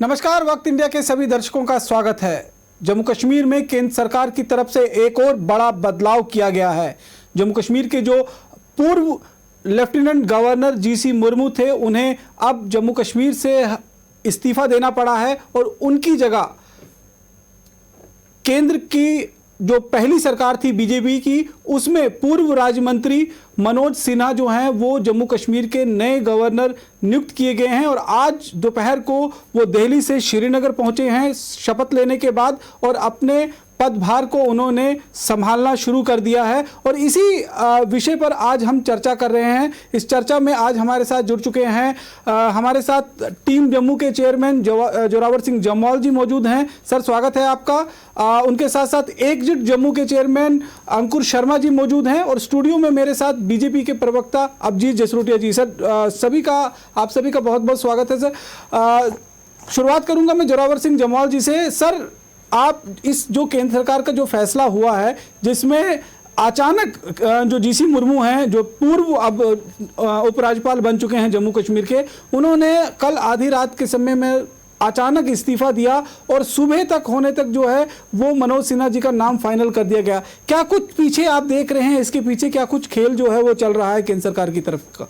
नमस्कार, वक्त इंडिया के सभी दर्शकों का स्वागत है। जम्मू कश्मीर में केंद्र सरकार की तरफ से एक और बड़ा बदलाव किया गया है। जम्मू कश्मीर के जो पूर्व लेफ्टिनेंट गवर्नर जीसी मुर्मू थे, उन्हें अब जम्मू कश्मीर से इस्तीफा देना पड़ा है और उनकी जगह केंद्र की जो पहली सरकार थी बीजेपी की, उसमें पूर्व राज्य मंत्री मनोज सिन्हा जो हैं वो जम्मू कश्मीर के नए गवर्नर नियुक्त किए गए हैं। और आज दोपहर को वो दिल्ली से श्रीनगर पहुंचे हैं शपथ लेने के बाद, और अपने पदभार को उन्होंने संभालना शुरू कर दिया है। और इसी विषय पर आज हम चर्चा कर रहे हैं। इस चर्चा में आज हमारे साथ जुड़ चुके हैं हमारे साथ टीम जम्मू के चेयरमैन जोरावर सिंह जम्वाल जी मौजूद हैं। सर, स्वागत है आपका। उनके साथ साथ एकजुट जम्मू के चेयरमैन अंकुर शर्मा जी मौजूद हैं, और स्टूडियो में मेरे साथ बीजेपी के प्रवक्ता अभिजीत जसरोटिया जी। सर, आप सभी का बहुत बहुत स्वागत है। सर, शुरुआत करूंगा मैं जोरावर सिंह जम्वाल जी से। सर, आप इस जो केंद्र सरकार का जो फैसला हुआ है, जिसमें अचानक जो जीसी मुर्मू हैं, जो पूर्व अब उपराज्यपाल बन चुके हैं जम्मू कश्मीर के, उन्होंने कल आधी रात के समय में अचानक इस्तीफा दिया और सुबह तक होने तक जो है वो मनोज सिन्हा जी का नाम फाइनल कर दिया गया। क्या कुछ पीछे आप देख रहे हैं, इसके पीछे क्या कुछ खेल जो है वो चल रहा है केंद्र सरकार की तरफ का?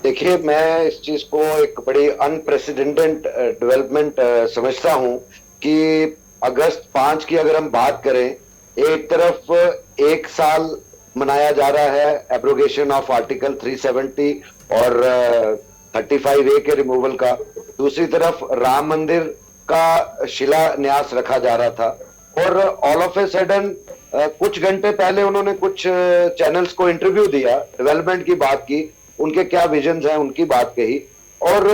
देखिए, मैं इस चीज को एक बड़ी अनप्रेसिडेंटेड डेवलपमेंट समझता हूं कि अगस्त 5 की अगर हम बात करें, एक तरफ एक साल मनाया जा रहा है एब्रोगेशन ऑफ आर्टिकल 370 और 35A के रिमूवल का, दूसरी तरफ राम मंदिर का शिलान्यास रखा जा रहा था, और ऑल ऑफ ए सडन कुछ घंटे पहले उन्होंने कुछ चैनल्स को इंटरव्यू दिया, डेवलपमेंट की बात की, उनके क्या विजन्स हैं उनकी बात कही, और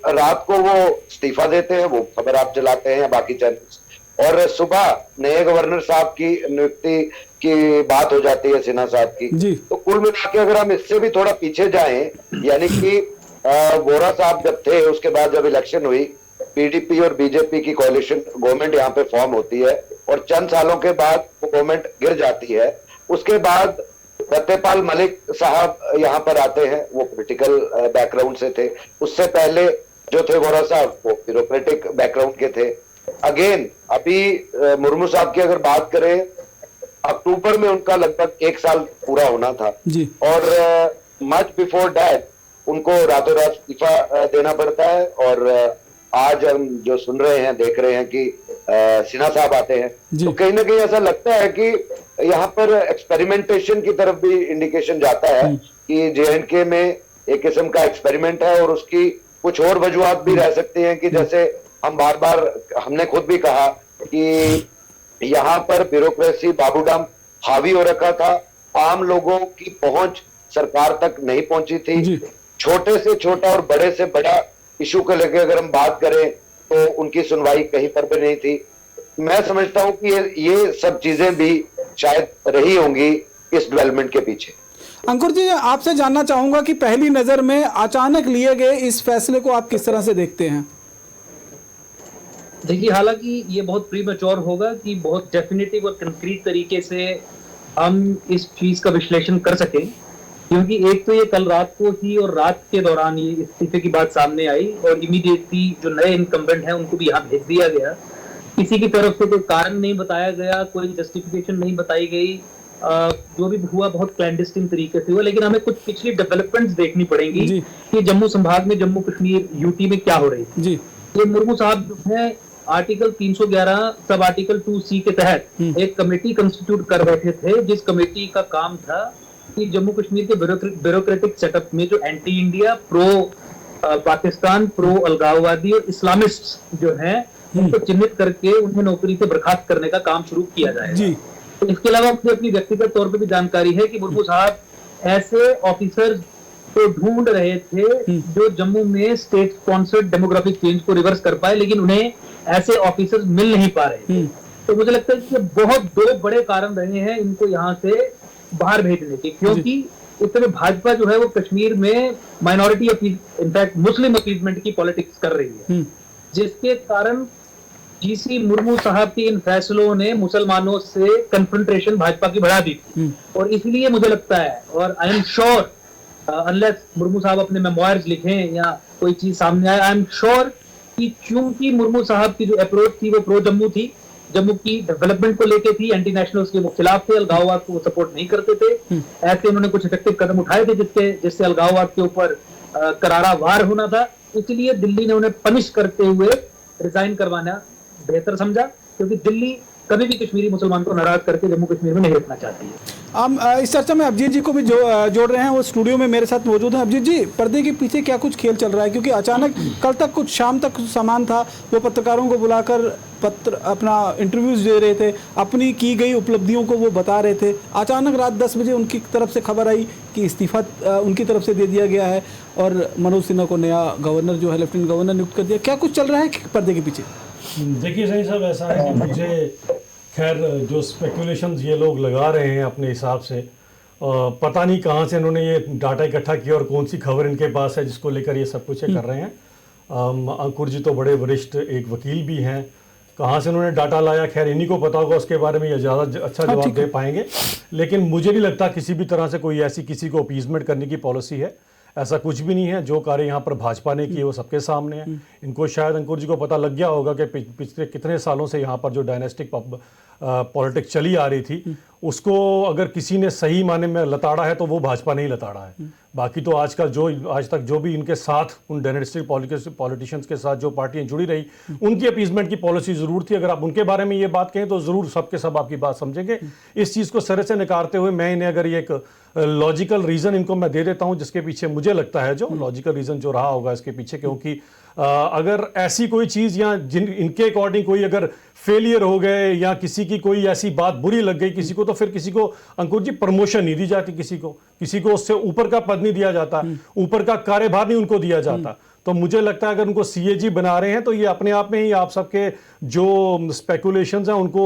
रात को वो इस्तीफा देते हैं, वो खबर आप चलाते हैं या बाकी चैनल्स, और सुबह नए गवर्नर साहब की नियुक्ति की बात हो जाती है सिन्हा साहब की। तो कुल मिला के अगर हम इससे भी थोड़ा पीछे जाएं, यानी कि वोरा साहब जब थे, उसके बाद जब इलेक्शन हुई, पीडीपी और बीजेपी की कोalition गवर्नमेंट यहाँ पे फॉर्म होती है, और चंद सालों के बाद वो गवर्नमेंट गिर जाती है। उसके बाद सत्यपाल मलिक साहब यहाँ पर आते हैं, वो पॉलिटिकल बैकग्राउंड से थे। उससे पहले जो थे वोरा साहब, वो ब्यूरोक्रेटिक बैकग्राउंड के थे। अगेन अभी मुर्मू साहब की अगर बात करें, अक्टूबर में उनका लगभग एक साल पूरा होना था जी। और मच बिफोर दैट उनको रातों रात इस्तीफा देना पड़ता है। और आज हम जो सुन रहे हैं, देख रहे हैं कि सिन्हा साहब आते हैं, तो कहीं ना कहीं ऐसा लगता है कि यहाँ पर एक्सपेरिमेंटेशन की तरफ भी इंडिकेशन जाता है कि JNK में एक किस्म का एक्सपेरिमेंट है, और उसकी कुछ और वजूहात भी रह सकती हैं कि जैसे हम बार बार हमने खुद भी कहा कि यहाँ पर ब्यूरोक्रेसी बाबूडम हावी हो रखा था, आम लोगों की पहुंच सरकार तक नहीं पहुंची थी। छोटे से छोटा और बड़े से बड़ा इशू को लेकर अगर हम बात करें तो उनकी सुनवाई कहीं पर भी नहीं थी। मैं समझता हूं कि ये सब चीजें भी शायद रही होंगी इस डेवलपमेंट के पीछे। अंकुर जी, आपसे जानना चाहूंगा कि पहली नजर में अचानक लिए गए इस फैसले को आप किस तरह से देखते हैं? देखिए, हालांकि ये बहुत प्रीमेच्योर होगा कि बहुत डेफिनेटिव और कंक्रीट तरीके से हम इस चीज का विश्लेषण कर सकें, क्योंकि एक तो ये कल रात को ही और रात के दौरान ये इस्तीफे की बात सामने आई, और इमीडिएटली जो नए इनकम्बेंट हैं उनको भी यहाँ भेज दिया गया। किसी की तरफ से कोई कारण नहीं बताया गया, कोई जस्टिफिकेशन नहीं बताई गई। जो भी हुआ बहुत क्लैंडस्टाइन तरीके से हुआ। लेकिन हमें कुछ पिछली डेवलपमेंट्स देखनी पड़ेंगी कि जम्मू संभाग में, जम्मू कश्मीर यूटी में क्या हो रही है। तो मुर्मू साहब जो है आर्टिकल 311 सब आर्टिकल 2C के तहत एक कमेटी कंस्टिट्यूट कर बैठे थे, जिस कमेटी का काम था कि जम्मू कश्मीर के ब्यूरोक्रेटिक सेटअप में जो anti India, pro Pakistan, pro अलगाववादी और इस्लामिस्ट जो हैं, उनको चिन्हित करके उन्हें नौकरी से बर्खास्त करने का काम शुरू किया जाएगा। तो इसके अलावा मुझे अपनी व्यक्तिगत तौर पे भी जानकारी है कि मुर्मू साहब ऐसे ऑफिसर्स को ढूंढ रहे थे जो जम्मू में स्टेट स्पॉन्सर्ड डेमोग्राफिक चेंज को रिवर्स कर पाए, लेकिन उन्हें ऐसे ऑफिसर्स मिल नहीं पा रहे थे। तो मुझे लगता है कि बहुत दो बड़े कारण रहे हैं इनको यहाँ से बाहर भेजने के, क्योंकि इस समय भाजपा जो है वो कश्मीर में माइनॉरिटी इनफैक्ट मुस्लिम अपीजमेंट की पॉलिटिक्स कर रही है, जिसके कारण जीसी मुर्मू साहब के इन फैसलों ने मुसलमानों से कन्फ्रंटेशन भाजपा की बढ़ा दी थी। और इसलिए मुझे लगता है, और I am sure unless Murmu साहब अपने मेमोयर्स लिखें या कोई चीज सामने आए, आई एम श्योर कि चूंकि मुर्मू साहब की जो अप्रोच थी वो प्रो जम्मू थी, जम्मू की डेवलपमेंट को लेके थी, एंटी नेशनल्स के वो खिलाफ थे, अलगाववाद को वो सपोर्ट नहीं करते थे, ऐसे उन्होंने कुछ इफेक्टिव कदम उठाए थे जिससे अलगाववाद के ऊपर करारा वार होना था। इसलिए दिल्ली ने उन्हें पनिश करते हुए रिजाइन करवाना बेहतर समझा, क्योंकि दिल्ली कभी भी कश्मीरी मुसलमान को नाराज करके जम्मू कश्मीर में नहीं रखना चाहती है। हम इस चर्चा में अभिजीत जी को भी जोड़ रहे हैं, वो स्टूडियो में मेरे साथ मौजूद हैं। अभिजीत जी, पर्दे के पीछे क्या कुछ खेल चल रहा है? क्योंकि अचानक कल तक कुछ शाम तक सामान था, वो पत्रकारों को बुलाकर अपना इंटरव्यूज दे रहे थे, अपनी की गई उपलब्धियों को वो बता रहे थे। अचानक रात 10 बजे उनकी तरफ से खबर आई कि इस्तीफा उनकी तरफ से दे दिया गया है और मनोज सिन्हा को नया गवर्नर जो है लेफ्टिनेंट गवर्नर नियुक्त कर दिया। क्या कुछ चल रहा है पर्दे के पीछे? देखिए सही साहब, ऐसा है कि मुझे खैर जो स्पेकुलेशंस ये लोग लगा रहे हैं अपने हिसाब से, पता नहीं कहाँ से इन्होंने ये डाटा इकट्ठा किया और कौन सी खबर इनके पास है जिसको लेकर ये सब कुछ कर रहे हैं। अंकुर जी तो बड़े वरिष्ठ एक वकील भी हैं, कहाँ से उन्होंने डाटा लाया खैर इन्हीं को पता होगा, उसके बारे में ये ज़्यादा अच्छा जवाब दे पाएंगे। लेकिन मुझे नहीं लगता किसी भी तरह से कोई ऐसी किसी को अपीजमेंट करने की पॉलिसी है, ऐसा कुछ भी नहीं है। जो कार्य यहाँ पर भाजपा ने किए वो सबके सामने है। इनको शायद अंकुर जी को पता लग गया होगा कि पिछले कितने सालों से यहाँ पर जो डायनेस्टिक पॉलिटिक्स चली आ रही थी उसको अगर किसी ने सही माने में लताड़ा है तो वो भाजपा ने ही लताड़ा है। बाकी तो आज तक जो भी इनके साथ उन डायनेस्टिक पॉलिटिशियंस के साथ जो पार्टियां जुड़ी रही उनकी अपीजमेंट की पॉलिसी जरूर थी। अगर आप उनके बारे में ये बात कहें तो जरूर सबके सब आपकी बात समझेंगे। इस चीज़ को सिरे से नकारते हुए मैं इन्हें अगर ये एक लॉजिकल रीज़न इनको मैं दे देता हूं जिसके पीछे मुझे लगता है जो लॉजिकल रीज़न जो रहा होगा इसके पीछे, क्योंकि अगर ऐसी कोई चीज़ या इनके अकॉर्डिंग कोई अगर फेलियर हो गए या किसी की कोई ऐसी बात बुरी लग गई किसी को, तो फिर किसी को अंकुर जी प्रमोशन नहीं दी जाती, किसी को उससे ऊपर का पद नहीं दिया जाता, ऊपर का कार्यभार नहीं उनको दिया जाता। तो मुझे लगता है अगर उनको सीएजी बना रहे हैं तो ये अपने आप में ही आप सबके जो स्पेकुलेशंस हैं उनको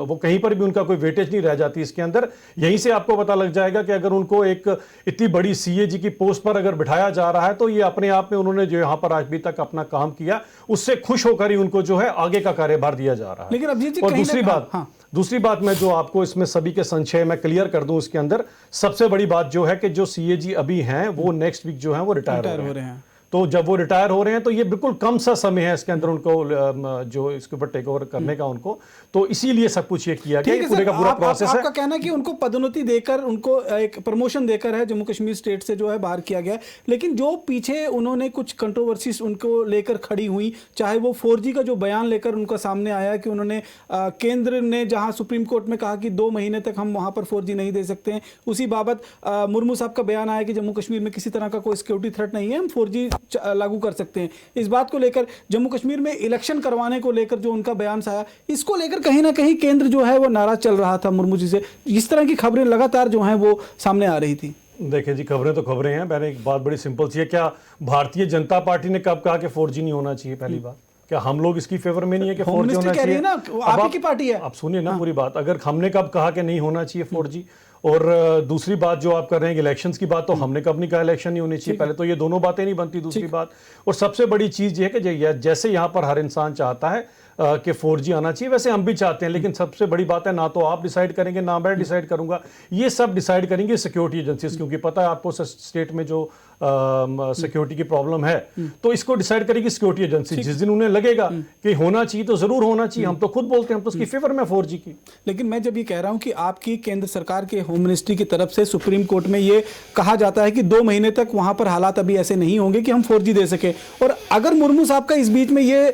वो कहीं पर भी उनका कोई वेटेज नहीं रह जाती इसके अंदर। यहीं से आपको पता लग जाएगा कि अगर उनको एक इतनी बड़ी सीएजी की पोस्ट पर अगर बिठाया जा रहा है तो ये अपने आप में उन्होंने जो यहाँ पर आज भी तक अपना काम किया उससे खुश होकर ही उनको जो है आगे का कार्यभार दिया जा रहा है। लेकिन अभिजीत जी, और दूसरी बात मैं जो आपको इसमें सभी के संशय मैं क्लियर कर दूं इसके अंदर, सबसे बड़ी बात जो है कि जो सीएजी अभी हैं वो नेक्स्ट वीक जो है वो रिटायर हो रहे हैं। तो जब वो रिटायर हो रहे हैं तो ये बिल्कुल कम सा समय है इसके अंदर उनको जो इसके ऊपर टेक ओवर करने का उनको, तो इसीलिए सब कुछ ये किया गया। पूरे का पूरा प्रोसेस है। आपका कहना है कि उनको पदोन्नति देकर उनको एक प्रमोशन देकर है जम्मू कश्मीर स्टेट से जो है बाहर किया गया। लेकिन जो पीछे उन्होंने कुछ कंट्रोवर्सीज उनको लेकर खड़ी हुई, चाहे वो 4G का जो बयान लेकर उनका सामने आया कि उन्होंने केंद्र ने जहां सुप्रीम कोर्ट में कहा कि 2 महीने तक हम वहां पर 4G नहीं दे सकते हैं, उसी बाबत मुर्मू साहब का बयान आया कि जम्मू कश्मीर में किसी तरह का कोई सिक्योरिटी थ्रेट नहीं है, हम 4G लागू कर सकते हैं। इस बात को लेकर जम्मू कश्मीर में इलेक्शन करवाने को लेकर जो उनका बयान आया, इसको लेकर कहीं ना कहीं केंद्र जो है वो नाराज चल रहा था मुर्मू जी से। इस तरह की खबरें लगातार जो हैं वो सामने आ रही थी। देखिए जी, खबरें तो खबरें हैं। मैंने एक बात बड़ी सिंपल सी है, क्या भारतीय जनता पार्टी ने कब कहा कि 4G नहीं होना चाहिए? पहली बात, क्या हम लोग इसकी फेवर में नहीं है कि 4G होना चाहिए? आप की पार्टी है। आप सुनिए ना पूरी बात, अगर हमने कब कहा कि नहीं होना चाहिए 4G? और दूसरी बात जो आप कर रहे हैं इलेक्शंस की बात, तो हमने कब नहीं कहा इलेक्शन नहीं होनी चाहिए? पहले तो ये दोनों बातें नहीं बनती। दूसरी बात और सबसे बड़ी चीज ये है कि जैसे यहाँ पर हर इंसान चाहता है कि 4G आना चाहिए, वैसे हम भी चाहते हैं, लेकिन सबसे बड़ी बात है ना तो आप डिसाइड करेंगे ना मैं डिसाइड करूंगा, ये सब डिसाइड करेंगे सिक्योरिटी एजेंसीज, क्योंकि पता है आपको स्टेट में जो सिक्योरिटी की प्रॉब्लम है तो इसको डिसाइड करेगी सिक्योरिटी एजेंसी। जिस दिन उन्हें लगेगा कि होना चाहिए तो जरूर होना चाहिए। हम तो खुद बोलते हैं हम तो उसकी फेवर में 4G की। लेकिन मैं जब ये कह रहा हूं कि आपकी केंद्र सरकार के होम मिनिस्ट्री की तरफ से सुप्रीम कोर्ट में ये कहा जाता है कि 2 महीने तक वहां पर हालात अभी ऐसे नहीं होंगे कि हम 4G दे सके, और अगर मुर्मू साहब का इस बीच में ये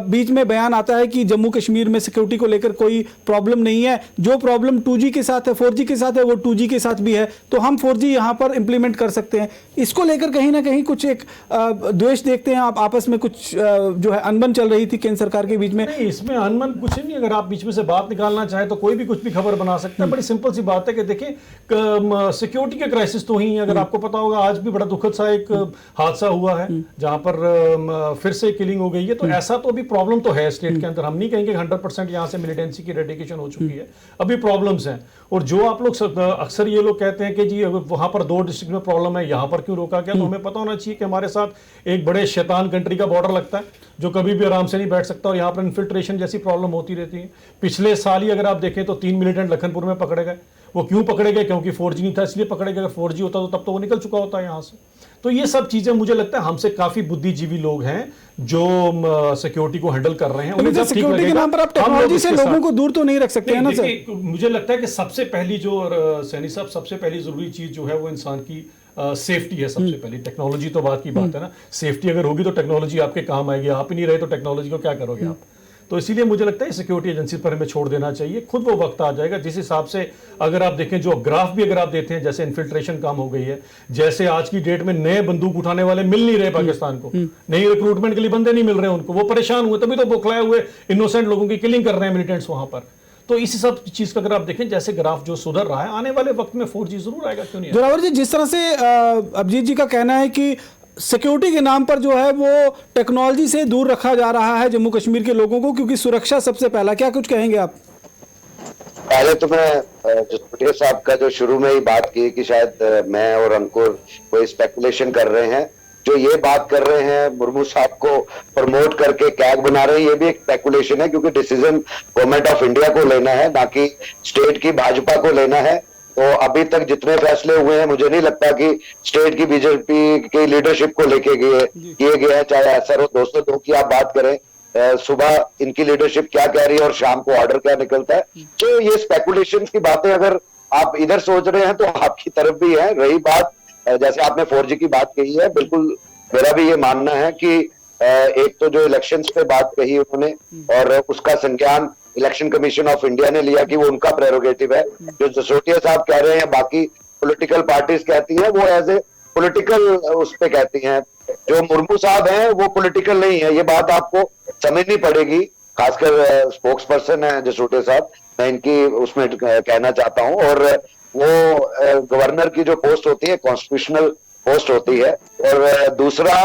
बीच में बयान आता है कि जम्मू कश्मीर में सिक्योरिटी को लेकर कोई प्रॉब्लम नहीं है, जो प्रॉब्लम 2G के साथ है 4G के साथ है वो 2G के साथ भी है, तो हम 4G यहां पर इंप्लीमेंट कर सकते हैं। इसको लेकर कहीं ना कहीं कुछ एक द्वेष देखते हैं आप, आपस में कुछ जो है अनबन चल रही थी केंद्र सरकार के बीच में। नहीं, इसमें अनबन कुछ नहीं। अगर आप बीच में से बात निकालना चाहे तो कोई भी कुछ भी खबर बना सकता है। बड़ी सिंपल सी बात है कि देखिए सिक्योरिटी के क्राइसिस तो ही, अगर आपको पता होगा आज भी बड़ा दुखद सा एक हादसा हुआ है जहां पर फिर से किलिंग हो गई है, तो ऐसा तो अभी प्रॉब्लम तो है स्टेट के अंदर। हम नहीं कहेंगे 100% यहाँ से मिलिटेंसी की रेडिकेशन हो चुकी है, अभी प्रॉब्लम्स हैं। और जो आप लोग अक्सर ये लोग कहते हैं कि जी अगर वहां पर 2 डिस्ट्रिक्ट में प्रॉब्लम है, यहाँ पर क्यों रोका गया, तो हमें पता होना चाहिए कि हमारे साथ एक बड़े शैतान कंट्री का बॉर्डर लगता है जो कभी भी आराम से नहीं बैठ सकता, और यहाँ पर इन्फिल्ट्रेशन जैसी प्रॉब्लम होती रहती है। पिछले साल ही अगर आप देखें तो 3 मिलिटेंट लखनपुर में पकड़े गए, वो क्यों पकड़े गए? क्योंकि 4G नहीं था इसलिए पकड़े गए। अगर 4G होता तो तब तो वो निकल चुका होता है यहाँ से। तो ये सब चीजें मुझे लगता है हमसे काफी बुद्धिजीवी लोग हैं जो सिक्योरिटी को हैंडल कर रहे हैं। उन्हें जब ठीक सिक्योरिटी के लगेगा, नाम पर आप हम लोग टेक्नोलॉजी से इसके लोगों साथ- को दूर तो नहीं रख सकते हैं ना सर? देखिए, मुझे लगता है कि सबसे पहली जो सैनी साहब सबसे पहली जरूरी चीज जो है वो इंसान की सेफ्टी है। सबसे पहली टेक्नोलॉजी तो बात की बात है ना, सेफ्टी अगर होगी तो टेक्नोलॉजी आपके काम आएगी। आप ही नहीं रहे तो टेक्नोलॉजी को क्या करोगे आप? तो इसीलिए मुझे लगता है सिक्योरिटी एजेंसी पर हमें छोड़ देना चाहिए। खुद वो वक्त आ जाएगा जिस हिसाब से अगर आप देखें जो ग्राफ भी अगर आप देते हैं, जैसे इन्फिल्ट्रेशन कम हो गई है, जैसे आज की डेट में नए बंदूक उठाने वाले मिल नहीं रहे पाकिस्तान को, नई रिक्रूटमेंट के लिए बंदे नहीं मिल रहे उनको, वो परेशान हुए, तभी तो बौखलाए हुए इनोसेंट लोगों की किलिंग कर रहे हैं मिलिटेंट्स वहां पर। तो इसी सब चीज का अगर आप देखें जैसे ग्राफ जो सुधर रहा है, आने वाले वक्त में 4G जरूर आएगा, क्यों नहीं आएगा? जोरावर जी, जिस तरह से अभिजीत जी का कहना है कि सिक्योरिटी के नाम पर जो है वो टेक्नोलॉजी से दूर रखा जा रहा है जम्मू कश्मीर के लोगों को, क्योंकि सुरक्षा सबसे पहला, क्या कुछ कहेंगे आप? पहले तो मैं जो पटेल साहब का जो शुरू में ही बात की कि शायद मैं और अंकुर कोई स्पेकुलेशन कर रहे हैं, जो ये बात कर रहे हैं मुर्मू साहब को प्रमोट करके कैग बना रहे हैं, ये भी एक स्पेकुलेशन है, क्योंकि डिसीजन गवर्नमेंट ऑफ इंडिया को लेना है, ना कि स्टेट की भाजपा को लेना है। तो अभी तक जितने फैसले हुए हैं मुझे नहीं लगता कि स्टेट की बीजेपी की लीडरशिप को लेके किए गए हैं, चाहे असर हो 202 की आप बात करें, सुबह इनकी लीडरशिप क्या कह रही है और शाम को ऑर्डर क्या निकलता है। तो ये स्पेकुलेशन की बातें अगर आप इधर सोच रहे हैं तो आपकी तरफ भी है। रही बात जैसे आपने 4G की बात कही है, बिल्कुल मेरा भी ये मानना है कि एक तो जो इलेक्शंस पे बात कही उन्होंने और उसका संज्ञान इलेक्शन कमीशन ऑफ इंडिया ने लिया कि वो उनका प्रेरोगेटिव है। जो जसोटिया साहब कह रहे हैं, बाकी पॉलिटिकल पार्टीज कहती हैं, वो एज ए पॉलिटिकल उस पे कहती हैं। जो मुर्मू साहब हैं वो पॉलिटिकल नहीं है, ये बात आपको समझनी पड़ेगी। खासकर स्पोक्स पर्सन है जसोटिया साहब, मैं इनकी उसमें कहना चाहता हूं। और वो गवर्नर की जो पोस्ट होती है कॉन्स्टिट्यूशनल पोस्ट होती है। और दूसरा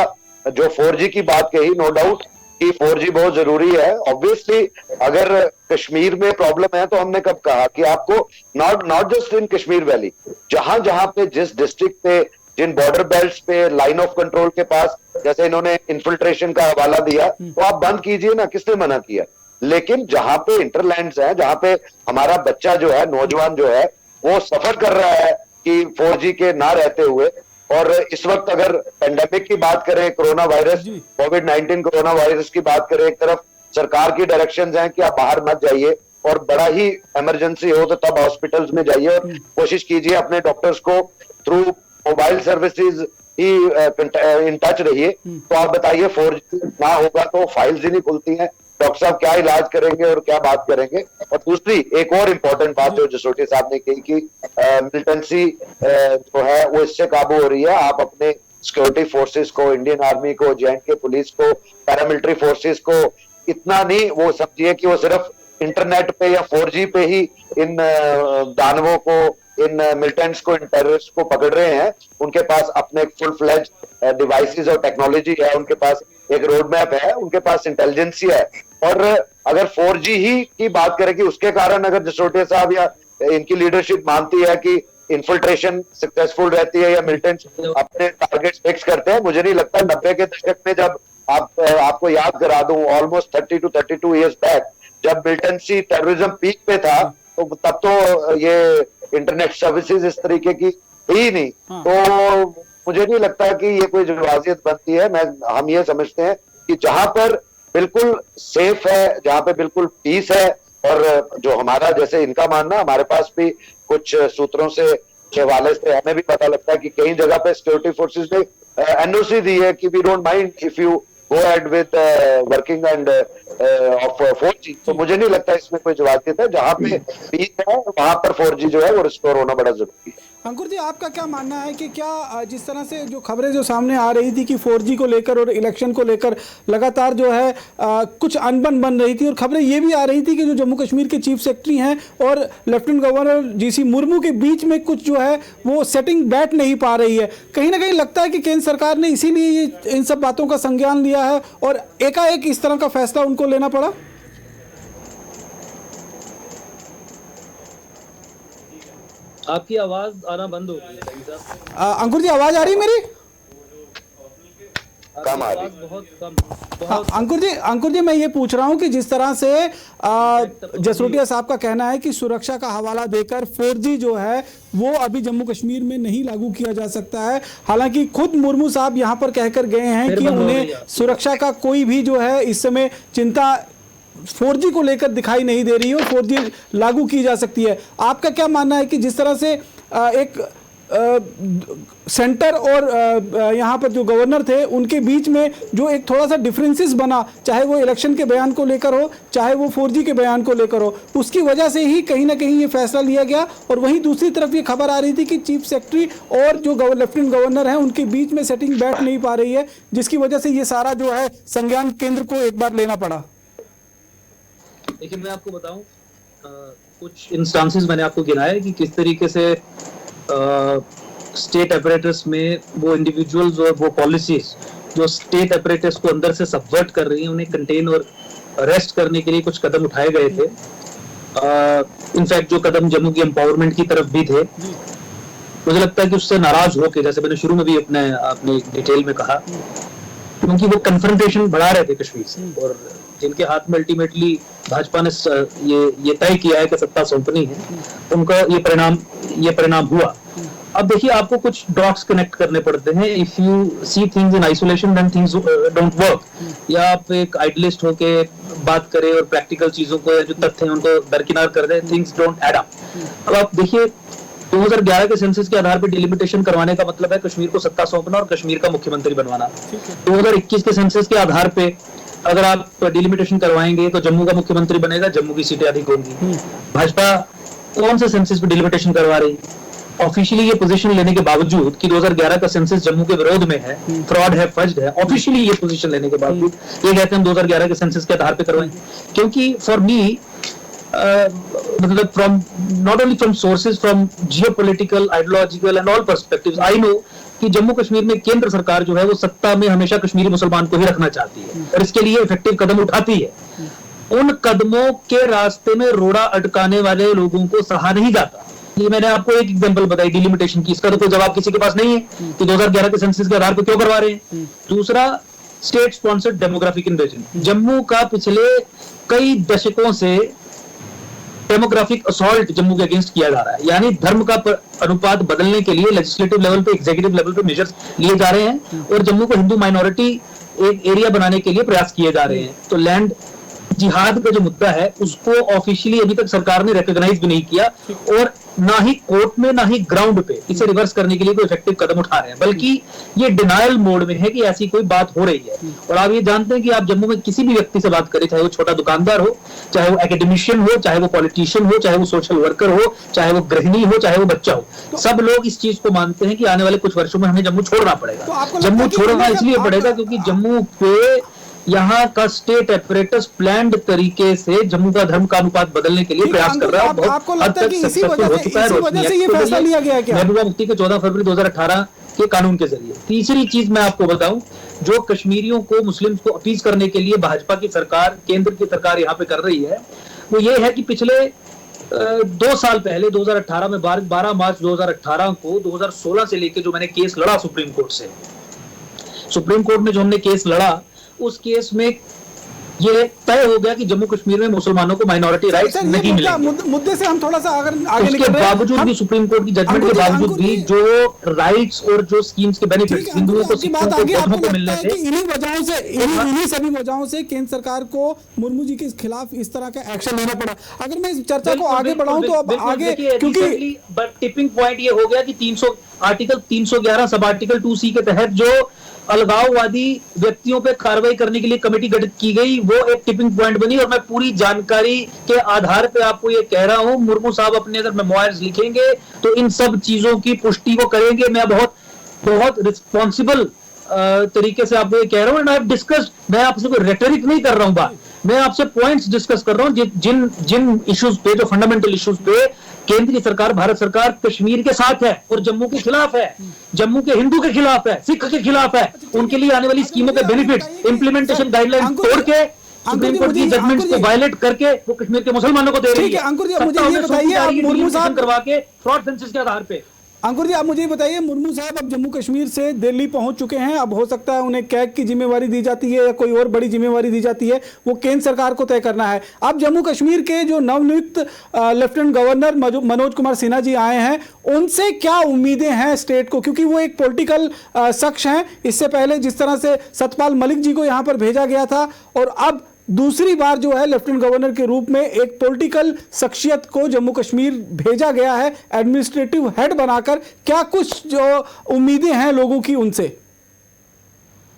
जो 4G की बात कही, नो डाउट कि 4G बहुत जरूरी है। ऑब्वियसली अगर कश्मीर में प्रॉब्लम है तो हमने कब कहा कि आपको not just in Kashmir valley, जहां जहां पे जिस डिस्ट्रिक्ट पे जिन बॉर्डर बेल्ट्स पे लाइन ऑफ कंट्रोल के पास, जैसे इन्होंने इन्फिल्ट्रेशन का हवाला दिया, तो आप बंद कीजिए ना, किसने मना किया? लेकिन जहां पे इंटरलैंड्स हैं, जहां पे हमारा बच्चा जो है, नौजवान जो है, वो सफर कर रहा है कि 4G के ना रहते हुए। और इस वक्त अगर पेंडेमिक की बात करें, कोरोना वायरस, कोविड-19 कोरोना वायरस की बात करें, एक तरफ सरकार की डायरेक्शंस हैं कि आप बाहर मत जाइए और बड़ा ही इमरजेंसी हो तो तब हॉस्पिटल्स में जाइए और कोशिश कीजिए अपने डॉक्टर्स को through mobile services he in touch रहिए। तो आप बताइए 4G ना होगा तो फाइल्स ही नहीं खुलती हैं, डॉक्टर साहब क्या इलाज करेंगे और क्या बात करेंगे। और दूसरी एक और इम्पोर्टेंट बात जो जसोटी साहब ने कही कि मिलिटेंसी जो है वो इससे काबू हो रही है। आप अपने सिक्योरिटी फोर्सेस को, इंडियन आर्मी को, J&K पुलिस को, पैरामिलिट्री फोर्सेस को इतना नहीं वो समझिए कि वो सिर्फ इंटरनेट पे या 4G पे ही इन दानवों को, इन मिलिटेंट्स को, इन टेररिस्ट को पकड़ रहे हैं। उनके पास अपने फुल फ्लेज डिवाइसेस और टेक्नोलॉजी है, उनके पास एक रोड मैप है, उनके पास इंटेलिजेंसी है। और अगर 4G ही की बात करें कि उसके कारण अगर जसोटिया साहब या इनकी लीडरशिप मानती है कि इन्फिल्ट्रेशन सक्सेसफुल रहती है या मिलिटेंट्स अपने टारगेट्स फिक्स करते हैं, मुझे नहीं लगता। 90 के दशक में जब आपको याद करा दूं, ऑलमोस्ट 30 to 32 ईयर्स बैक, जब मिलिटेंसी टेररिज्म पीक पे था, तो तब तो ये इंटरनेट सर्विसेज इस तरीके की ही नहीं। तो मुझे नहीं लगता कि ये कोई जवाजियत बनती है। हम ये समझते हैं कि जहां पर बिल्कुल सेफ है, जहां पे बिल्कुल पीस है, और जो हमारा, जैसे इनका मानना, हमारे पास भी कुछ सूत्रों से हवाले से हमें भी पता लगता है कि कई जगह पे सिक्योरिटी फोर्सेस ने एनओसी दी है कि we don't mind if you go ahead with working end of 4G। तो मुझे नहीं लगता इसमें कोई जवाजियत है। जहां पे पीस है वहां पर 4G जो है वो रिस्टोर होना बड़ा जरूरी है। अंकुर जी, आपका क्या मानना है कि क्या जिस तरह से जो खबरें जो सामने आ रही थी कि 4G को लेकर और इलेक्शन को लेकर लगातार जो है कुछ अनबन बन रही थी, और खबरें ये भी आ रही थी कि जो जम्मू कश्मीर के चीफ सेक्रेटरी हैं और लेफ्टिनेंट गवर्नर GC मुर्मू के बीच में कुछ जो है वो सेटिंग बैठ नहीं पा रही है, कहीं ना कहीं लगता है कि केंद्र सरकार ने इसीलिए इन सब बातों का संज्ञान लिया है और एकाएक इस तरह का फैसला उनको लेना पड़ा? आपकी आवाज आना बंद हो गई है साहब। अंकुर जी, आवाज आ रही है मेरी? कम आ रही। बहुत कम, हाँ, अंकुर जी मैं ये पूछ रहा हूँ कि जिस तरह से जसरोटिया साहब का कहना है कि सुरक्षा का हवाला देकर 4G जो है वो अभी जम्मू कश्मीर में नहीं लागू किया जा सकता है, हालांकि खुद मुर्मू साहब यहाँ पर कहकर गए हैं कि उन्हें सुरक्षा का कोई भी जो है इस समय चिंता 4G को लेकर दिखाई नहीं दे रही है और 4G लागू की जा सकती है। आपका क्या मानना है कि जिस तरह से एक सेंटर और यहाँ पर जो गवर्नर थे उनके बीच में जो एक थोड़ा सा डिफरेंसेस बना, चाहे वो इलेक्शन के बयान को लेकर हो चाहे वो 4G के बयान को लेकर हो, उसकी वजह से ही कहीं ना कहीं ये फैसला लिया गया। और वहीं दूसरी तरफ ये खबर आ रही थी कि चीफ सेक्रेटरी और जो लेफ्टिनेंट गवर्नर हैं उनके बीच में सेटिंग बैठ नहीं पा रही है, जिसकी वजह से ये सारा जो है संज्ञान केंद्र को एक बार लेना पड़ा। देखिए मैं आपको बताऊं, कुछ इंस्टांसेस मैंने आपको गिनाए कि किस तरीके से स्टेट अपरेटस में वो इंडिविजुअल्स और वो पॉलिसीज जो स्टेट अपरेटस को अंदर से सबवर्ट कर रही हैं, उन्हें कंटेन और अरेस्ट करने के लिए कुछ कदम उठाए गए थे। इनफैक्ट जो कदम जम्मू की एम्पावरमेंट की तरफ भी थे, मुझे लगता है कि उससे नाराज होकर, जैसे मैंने शुरू में भी अपने डिटेल में कहा, क्योंकि वो कन्फ्रंटेशन बढ़ा रहे थे कश्मीर से, और जिनके हाथ में अल्टीमेटली भाजपा ने ये तय किया है कि सत्ता सौंपनी है, उनका ये परिणाम हुआ। अब देखिए आपको कुछ डॉट्स कनेक्ट करने पड़ते हैं। If you see things in isolation then things don't work, या आप एक आइडियलिस्ट होके बात करें और प्रैक्टिकल चीजों को या जो तथ्य हैं उनको दरकिनार कर दें, थिंग्स डोंट ऐड अप। अब आप देखिए 2011 के सेंसस के आधार पर डिलिमिटेशन करवाने का मतलब है कश्मीर को सत्ता सौंपना और कश्मीर का मुख्यमंत्री बनवाना। 2021 के सेंसस के आधार पे अगर आप डिलिमिटेशन करवाएंगे तो जम्मू का मुख्यमंत्री बनेगा, जम्मू की सीटें अधिक होंगी। भाजपा कौन से सेंसस पे डिलिमिटेशन करवा रही है? ऑफिशियली ये पोजीशन लेने के बावजूद कि 2011 का सेंसस जम्मू के विरोध में है, फ्रॉड है, फर्ज है, ऑफिशियली ये पोजीशन लेने के बावजूद ये कहते हैं हम 2011 के सेंसस के आधार पे करवाएंगे। क्योंकि फॉर मी मतलब from not only from sources, from geopolitical, ideological and all perspectives, I know कि जम्मू कश्मीर में केंद्र सरकार जो है वो सत्ता में हमेशा कश्मीरी मुसलमान को ही रखना चाहती है और इसके लिए इफेक्टिव कदम उठाती है। उन कदमों के रास्ते में रोड़ा अटकाने वाले लोगों को सहा नहीं जाता। ये मैंने आपको एक एग्जांपल बताई डिलिमिटेशन की, इसका तो कोई जवाब किसी के पास नहीं है कि 2011 के सेंसस के आधार पर क्यों करवा रहे हैं। दूसरा, state sponsored demographic invasion. Jammu का पिछले कई दशकों से डेमोग्राफिक असॉल्ट जम्मू के अगेंस्ट किया जा रहा है, यानी धर्म का अनुपात बदलने के लिए लेजिस्लेटिव लेवल पे, एग्जीक्यूटिव लेवल पे मेजर्स लिए जा रहे हैं और जम्मू को हिंदू माइनॉरिटी एक एरिया बनाने के लिए प्रयास किए जा रहे हैं। तो लैंड जिहाद का जो मुद्दा है उसको ऑफिशियली अभी तक सरकार ने रिकॉग्नाइज भी नहीं किया और ना ही कोर्ट में ना ही ग्राउंड पे इसे रिवर्स करने के लिए कोई इफेक्टिव कदम उठा रहे हैं, बल्कि ये डिनायल मोड में है कि ऐसी कोई बात हो रही है। और आप ये जानते हैं कि आप जम्मू में किसी भी व्यक्ति से बात करें, चाहे वो छोटा दुकानदार हो, चाहे वो एकेडमिशियन हो, चाहे वो पॉलिटिशियन हो, चाहे वो सोशल वर्कर हो, चाहे वो गृहिणी हो, चाहे वो बच्चा हो, सब लोग इस चीज को मानते हैं कि आने वाले कुछ वर्षों में हमें जम्मू छोड़ना पड़ेगा। जम्मू छोड़ना इसलिए पड़ेगा क्योंकि जम्मू पे यहाँ का स्टेट अपरेटस प्लान्ड तरीके से जम्मू का धर्म का अनुपात बदलने के लिए प्रयास कर रहा है। आपको लगता है कि इसी वजह से ये फैसला लिया गया है क्या? महबूबा मुफ्ती के 14 फरवरी 2018 के कानून के जरिए। तीसरी चीज मैं आपको बताऊं, जो कश्मीरियों को, मुस्लिम्स को अपीज करने के लिए भाजपा की सरकार, केंद्र की सरकार यहाँ पे कर रही है, वो ये है कि पिछले 2 साल पहले 2018 में 12 मार्च 2018 को 2016 से लेकर जो मैंने केस लड़ा सुप्रीम कोर्ट से, सुप्रीम कोर्ट में जो हमने केस लड़ा उस केस में ये तय हो गया कि जम्मू कश्मीर में मुसलमानों को माइनॉरिटी राइट्स नहीं मिलेंगे। मुद्दे से हम थोड़ा सा आगे उसके बावजूद भी, सुप्रीम कोर्ट की जजमेंट के बावजूद भी जो राइट्स और जो स्कीम्स के बेनिफिट्स हिंदुओं को, सिखों को, बौद्धों को मिलने थे, इन्हीं सभी वजहों से केंद्र सरकार को मुर्मू जी के खिलाफ इस तरह का एक्शन लेना पड़ा। अगर मैं इस चर्चा को आगे बढ़ाऊं तो अब आगे, क्योंकि टिपिंग पॉइंट ये हो गया कि आर्टिकल 311 सब आर्टिकल 2C के तहत जो अलगाववादी व्यक्तियों पे कार्रवाई करने के लिए कमेटी गठित की गई, वो एक टिपिंग पॉइंट बनी। और मैं पूरी जानकारी के आधार पे आपको ये कह रहा हूं, मुर्मू साहब अपने अगर मेमोयर्स लिखेंगे तो इन सब चीजों की पुष्टि वो करेंगे। मैं बहुत रिस्पॉन्सिबल तरीके से आपको ये कह रहा हूं, एंड डिस्कस, मैं आपसे कोई रेटोरिक नहीं कर रहा हूं बात, मैं आपसे पॉइंट्स डिस्कस कर रहा हूं जिन इश्यूज पे, जो फंडामेंटल इश्यूज पे केंद्र की सरकार, भारत सरकार कश्मीर के साथ है और जम्मू के खिलाफ है, जम्मू के हिंदू के खिलाफ है, सिख के खिलाफ है, उनके लिए आने वाली स्कीमों के बेनिफिट, इंप्लीमेंटेशन गाइडलाइन तोड़ के, सुप्रीम कोर्ट की जजमेंट्स को वायलेट करके वो कश्मीर के मुसलमानों को दे रही है। अंकुर जी मुझे ये बताइए, आप मुर्मू साहब करवा के फ्रॉड सेंसस के आधार पे अंकुर जी, आप मुझे बताइए, मुर्मू साहब अब जम्मू कश्मीर से दिल्ली पहुंच चुके हैं। अब हो सकता है उन्हें कैग की जिम्मेवारी दी जाती है या कोई और बड़ी जिम्मेवारी दी जाती है, वो केंद्र सरकार को तय करना है। अब जम्मू कश्मीर के जो नवनियुक्त लेफ्टिनेंट गवर्नर मनोज कुमार सिन्हा जी आए हैं, उनसे क्या उम्मीदें हैं स्टेट को, क्योंकि वो एक पॉलिटिकल शख्स हैं। इससे पहले जिस तरह से सतपाल मलिक जी को यहाँ पर भेजा गया था, और अब दूसरी बार जो है लेफ्टिनेंट गवर्नर के रूप में एक पॉलिटिकल शख्सियत को जम्मू कश्मीर भेजा गया है एडमिनिस्ट्रेटिव हेड बनाकर, क्या कुछ जो उम्मीदें हैं लोगों की उनसे?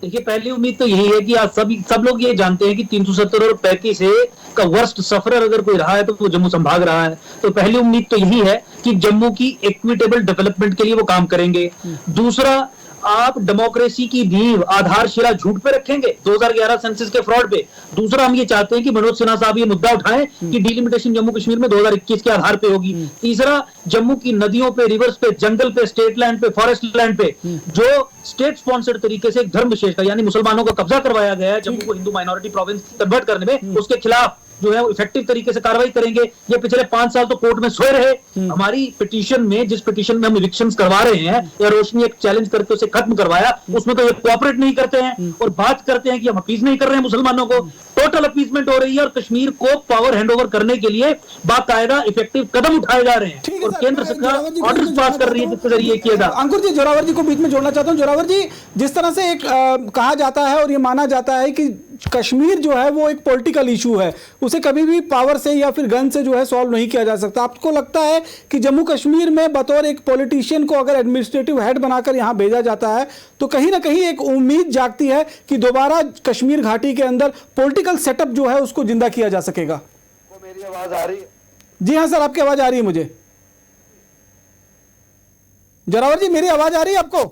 देखिए, पहली उम्मीद तो यही है कि आज सब लोग ये जानते हैं कि 370 और 35 का वर्स्ट सफरर अगर कोई रहा है तो वो जम्मू संभाग रहा है। तो पहली उम्मीद तो यही है कि जम्मू की इक्विटेबल डेवलपमेंट के लिए वो काम करेंगे। दूसरा, आप डेमोक्रेसी की नींव आधारशिला झूठ पे रखेंगे 2011 सेंसस के फ्रॉड पे। दूसरा, हम ये चाहते हैं कि मनोज सिन्हा साहब ये मुद्दा उठाएं कि डिलिमिटेशन जम्मू कश्मीर में 2021 के आधार पे होगी। तीसरा, जम्मू की नदियों पे, रिवर्स पे, जंगल पे, स्टेट लैंड पे, फॉरेस्ट लैंड पे जो स्टेट स्पॉन्सर्ड तरीके से एक धर्म विशेष का यानी मुसलमानों का कब्जा करवाया गया है जम्मू को हिंदू माइनॉरिटी प्रोविंस कन्वर्ट करने में, उसके खिलाफ जो है वो इफेक्टिव तरीके से कार्रवाई करेंगे। ये पिछले 5 साल तो कोर्ट में सोए रहे। हमारी पिटीशन में, जिस पिटीशन में हम इविक्शंस करवा रहे हैं या रोशनी एक चैलेंज करके उसे खत्म करवाया, उसमें तो ये कोऑपरेट नहीं करते हैं और बात करते हैं कि हम अपीज नहीं कर रहे हैं मुसलमानों को। टोटल अपीजमेंट हो रही है और कश्मीर को पावर हैंडओवर करने के लिए बाकायदा इफेक्टिव कदम उठाए जा रहे हैं और केंद्र सरकार ऑर्डर्स पास कर रही है जिसके जरिए किया जा। अंकुर जी, जोरावर जी को बीच में जोड़ना चाहता हूं। जोरावर जी, जिस तरह से एक कहा जाता है और ये माना जाता है कि कश्मीर जो है वो एक पॉलिटिकल इशू है, उसे कभी भी पावर से या फिर गन से जो है सॉल्व नहीं किया जा सकता। आपको लगता है कि जम्मू कश्मीर में बतौर एक पॉलिटिशियन को अगर एडमिनिस्ट्रेटिव हेड बनाकर यहां भेजा जाता है तो कहीं ना कहीं एक उम्मीद जागती है कि दोबारा कश्मीर घाटी के अंदर पॉलिटिकल सेटअप जो है उसको जिंदा किया जा सकेगा? मेरी आवाज आ रही है? जी हाँ सर, आपकी आवाज आ रही है मुझे। जोरावर जी, मेरी आवाज आ रही है आपको?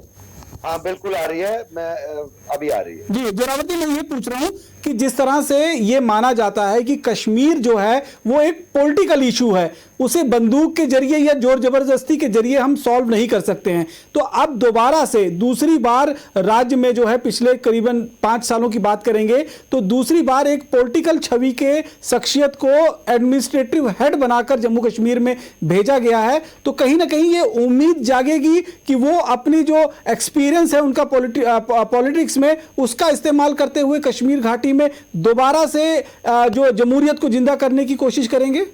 हाँ, बिल्कुल आ रही है। मैं अभी आ रही है जी। जोरावर जी, मैं ये पूछ रहा हूं कि जिस तरह से ये माना जाता है कि कश्मीर जो है वो एक पॉलिटिकल इशू है, उसे बंदूक के जरिए या जोर जबरदस्ती के जरिए हम सॉल्व नहीं कर सकते हैं, तो अब दोबारा से दूसरी बार राज्य में जो है पिछले करीबन 5 सालों की बात करेंगे तो दूसरी बार एक पॉलिटिकल छवि के शख्सियत को एडमिनिस्ट्रेटिव हेड बनाकर जम्मू कश्मीर में भेजा गया है, तो कहीं ना कहीं ये उम्मीद जागेगी कि वो अपनी जो एक्सपीरियंस है उनका पॉलिटिक्स में उसका इस्तेमाल करते हुए कश्मीर घाटी में दोबारा से जो जमहूरियत को जिंदा करने की कोशिश करेंगे।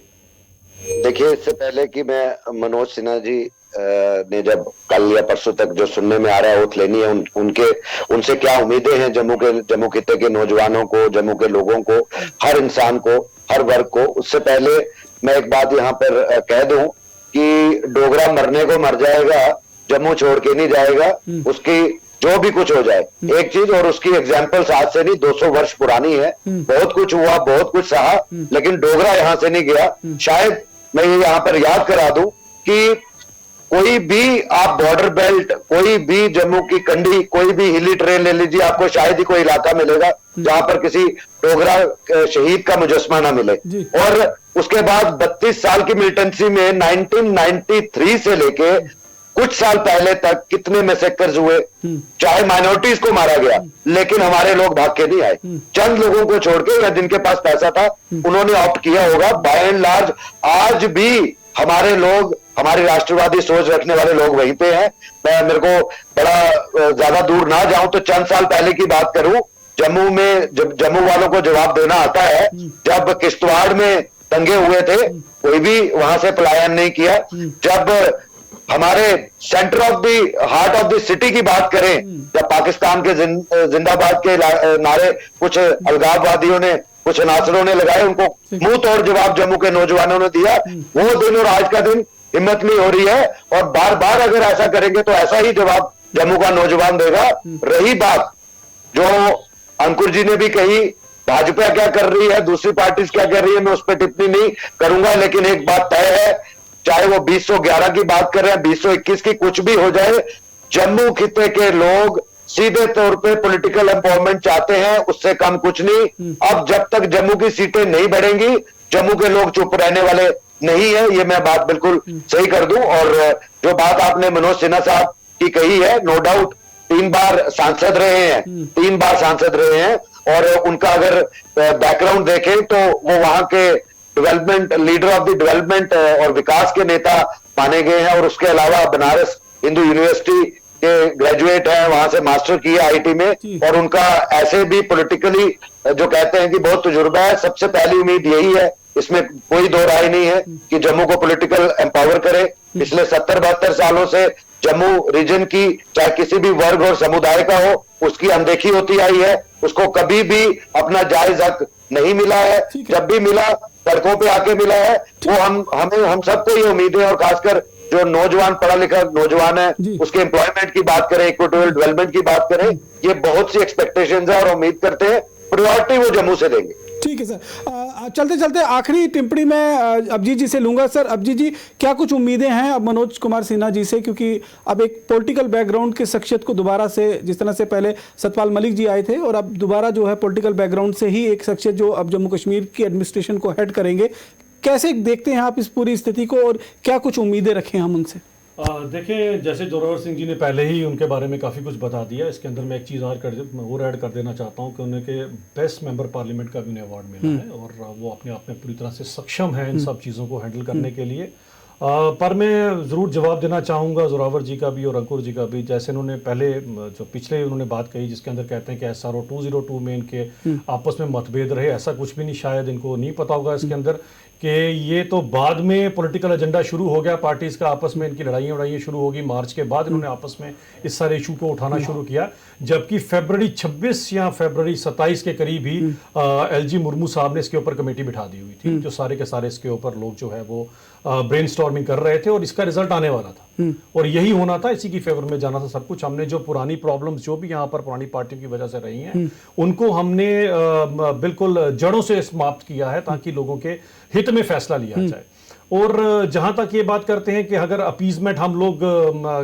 देखिए, इससे पहले कि मैं मनोज सिन्हा जी ने जब कल या परसों तक जो सुनने में आ रहा है ओथ लेनी है उनसे क्या उम्मीदें हैं जम्मू खित्ते के नौजवानों को, जम्मू के लोगों को, हर इंसान को, हर वर्ग को, उससे पहले मैं एक बात यहाँ पर कह दूं कि डोगरा मरने को मर जाएगा, जम्मू छोड़ के नहीं जाएगा, उसकी जो भी कुछ हो जाए। एक चीज, और उसकी एग्जाम्पल्स आज से नहीं 200 वर्ष पुरानी है। बहुत कुछ हुआ, बहुत कुछ सहा, लेकिन डोगरा यहां से नहीं गया। शायद मैं ये यहाँ पर याद करा दूं कि कोई भी आप बॉर्डर बेल्ट, कोई भी जम्मू की कंडी, कोई भी हिली ट्रेन ले लीजिए, आपको शायद ही कोई इलाका मिलेगा जहां पर किसी डोगरा शहीद का मुजस्मा ना मिले। और उसके बाद 32 साल की मिलिटेंसी में 1993 से लेके कुछ साल पहले तक कितने मैसेकर्स हुए, चाहे माइनॉरिटीज को मारा गया, लेकिन हमारे लोग भाग के नहीं आए। चंद लोगों को छोड़ के, या जिनके पास पैसा था उन्होंने ऑप्ट किया होगा। बाय एंड लार्ज आज भी हमारे लोग, हमारी राष्ट्रवादी सोच रखने वाले लोग वहीं पे हैं। मैं मेरे को बड़ा ज्यादा दूर ना जाऊं तो चंद साल पहले की बात करूं, जम्मू में जब जम्मू वालों को जवाब देना आता है, जब किश्तवाड़ में दंगे हुए थे कोई भी वहां से पलायन नहीं किया। जब हमारे centre of the heart of the city की बात करें, जब पाकिस्तान के जिंदाबाद के नारे कुछ अलगाववादियों ने, कुछ नासरों ने लगाए, उनको मुंह तोड़ जवाब जम्मू के नौजवानों ने दिया। वो दिन और आज का दिन हिम्मत नहीं हो रही है, और बार बार अगर ऐसा करेंगे तो ऐसा ही जवाब जम्मू का नौजवान देगा। रही बात जो अंकुर जी ने भी कही, भाजपा क्या कर रही है, दूसरी पार्टी क्या कर रही है, मैं उस पर टिप्पणी नहीं करूंगा, लेकिन एक बात तय है, चाहे वो 2011 की बात कर रहे हैं, 2021 की, कुछ भी हो जाए, जम्मू खित्ते के लोग सीधे तौर पे पॉलिटिकल एम्पावरमेंट चाहते हैं, उससे कम कुछ नहीं। अब जब तक जम्मू की सीटें नहीं बढ़ेंगी, जम्मू के लोग चुप रहने वाले नहीं है, ये मैं बात बिल्कुल सही कर दूं। और जो बात आपने मनोज सिन्हा साहब की कही है, नो डाउट 3 बार सांसद रहे हैं, 3 बार सांसद रहे हैं, और उनका अगर बैकग्राउंड देखें तो वो वहां के development, leader of the development और विकास के नेता माने गए हैं। और उसके अलावा बनारस हिंदू यूनिवर्सिटी के ग्रेजुएट हैं, वहां से मास्टर किया आईटी में, और उनका ऐसे भी पॉलिटिकली जो कहते हैं कि बहुत तजुर्बा है। सबसे पहली उम्मीद यही है, इसमें कोई दो राय नहीं है, कि जम्मू को पॉलिटिकल एम्पावर करे। पिछले 70-72 सालों से जम्मू रीजन की, चाहे किसी भी वर्ग और समुदाय का हो, उसकी अनदेखी होती आई है। उसको कभी भी अपना जायज हक नहीं मिला है। जब भी मिला, सड़कों पे आके मिला है। वो हम सबको ये उम्मीद है, और खासकर जो नौजवान पढ़ा लिखा नौजवान है, उसके एम्प्लॉयमेंट की बात करें, इक्विटेबल डेवलपमेंट की बात करें, ये बहुत सी एक्सपेक्टेशंस है, और उम्मीद करते हैं प्रायोरिटी वो जम्मू से देंगे। ठीक है सर, चलते चलते आखिरी टिप्पणी में अभिजीत जी से लूंगा। सर अभिजीत जी, क्या कुछ उम्मीदें हैं अब मनोज कुमार सिन्हा जी से, क्योंकि अब एक पॉलिटिकल बैकग्राउंड के शख्सियत को दोबारा से, जिस तरह से पहले सतपाल मलिक जी आए थे, और अब दोबारा जो है पॉलिटिकल बैकग्राउंड से ही एक शख्सियत जो अब जम्मू कश्मीर की एडमिनिस्ट्रेशन को हेड करेंगे, कैसे देखते हैं आप इस पूरी स्थिति को, और क्या कुछ उम्मीदें रखें हम उनसे? देखिए, जैसे जोरावर सिंह जी ने पहले ही उनके बारे में काफ़ी कुछ बता दिया। इसके अंदर मैं एक चीज़ और ऐड कर देना चाहता हूँ कि उनके बेस्ट मेंबर पार्लियामेंट का भी उन्हें अवार्ड मिला है, और वो अपने आप में पूरी तरह से सक्षम है इन सब चीज़ों को हैंडल करने के लिए। पर मैं ज़रूर जवाब देना चाहूँगा जोरावर जी का भी और अंकुर जी का भी। जैसे उन्होंने पहले जो पिछले उन्होंने बात कही, जिसके अंदर कहते हैं कि SRO 202 में इनके आपस में मतभेद रहे, ऐसा कुछ भी नहीं। शायद इनको नहीं पता होगा इसके अंदर कि ये तो बाद में पॉलिटिकल एजेंडा शुरू हो गया पार्टीज का, आपस में इनकी लड़ाइयाँ शुरू होगी। मार्च के बाद इन्होंने आपस में इस सारे इशू को उठाना शुरू किया, जबकि फरवरी 26 या फरवरी 27 के करीब ही LG मुर्मू साहब ने इसके ऊपर कमेटी बिठा दी हुई थी, जो सारे के सारे इसके ऊपर लोग जो है वो ब्रेनस्टॉर्मिंग कर रहे थे, और इसका रिजल्ट आने वाला था, और यही होना था, इसी की फेवर में जाना था सब कुछ। हमने जो पुरानी प्रॉब्लम्स जो भी यहाँ पर पुरानी पार्टियों की वजह से रही हैं, उनको हमने बिल्कुल जड़ों से समाप्त किया है, ताकि लोगों के हित में फैसला लिया जाए। और जहां तक ये बात करते हैं कि अगर अपीजमेंट हम लोग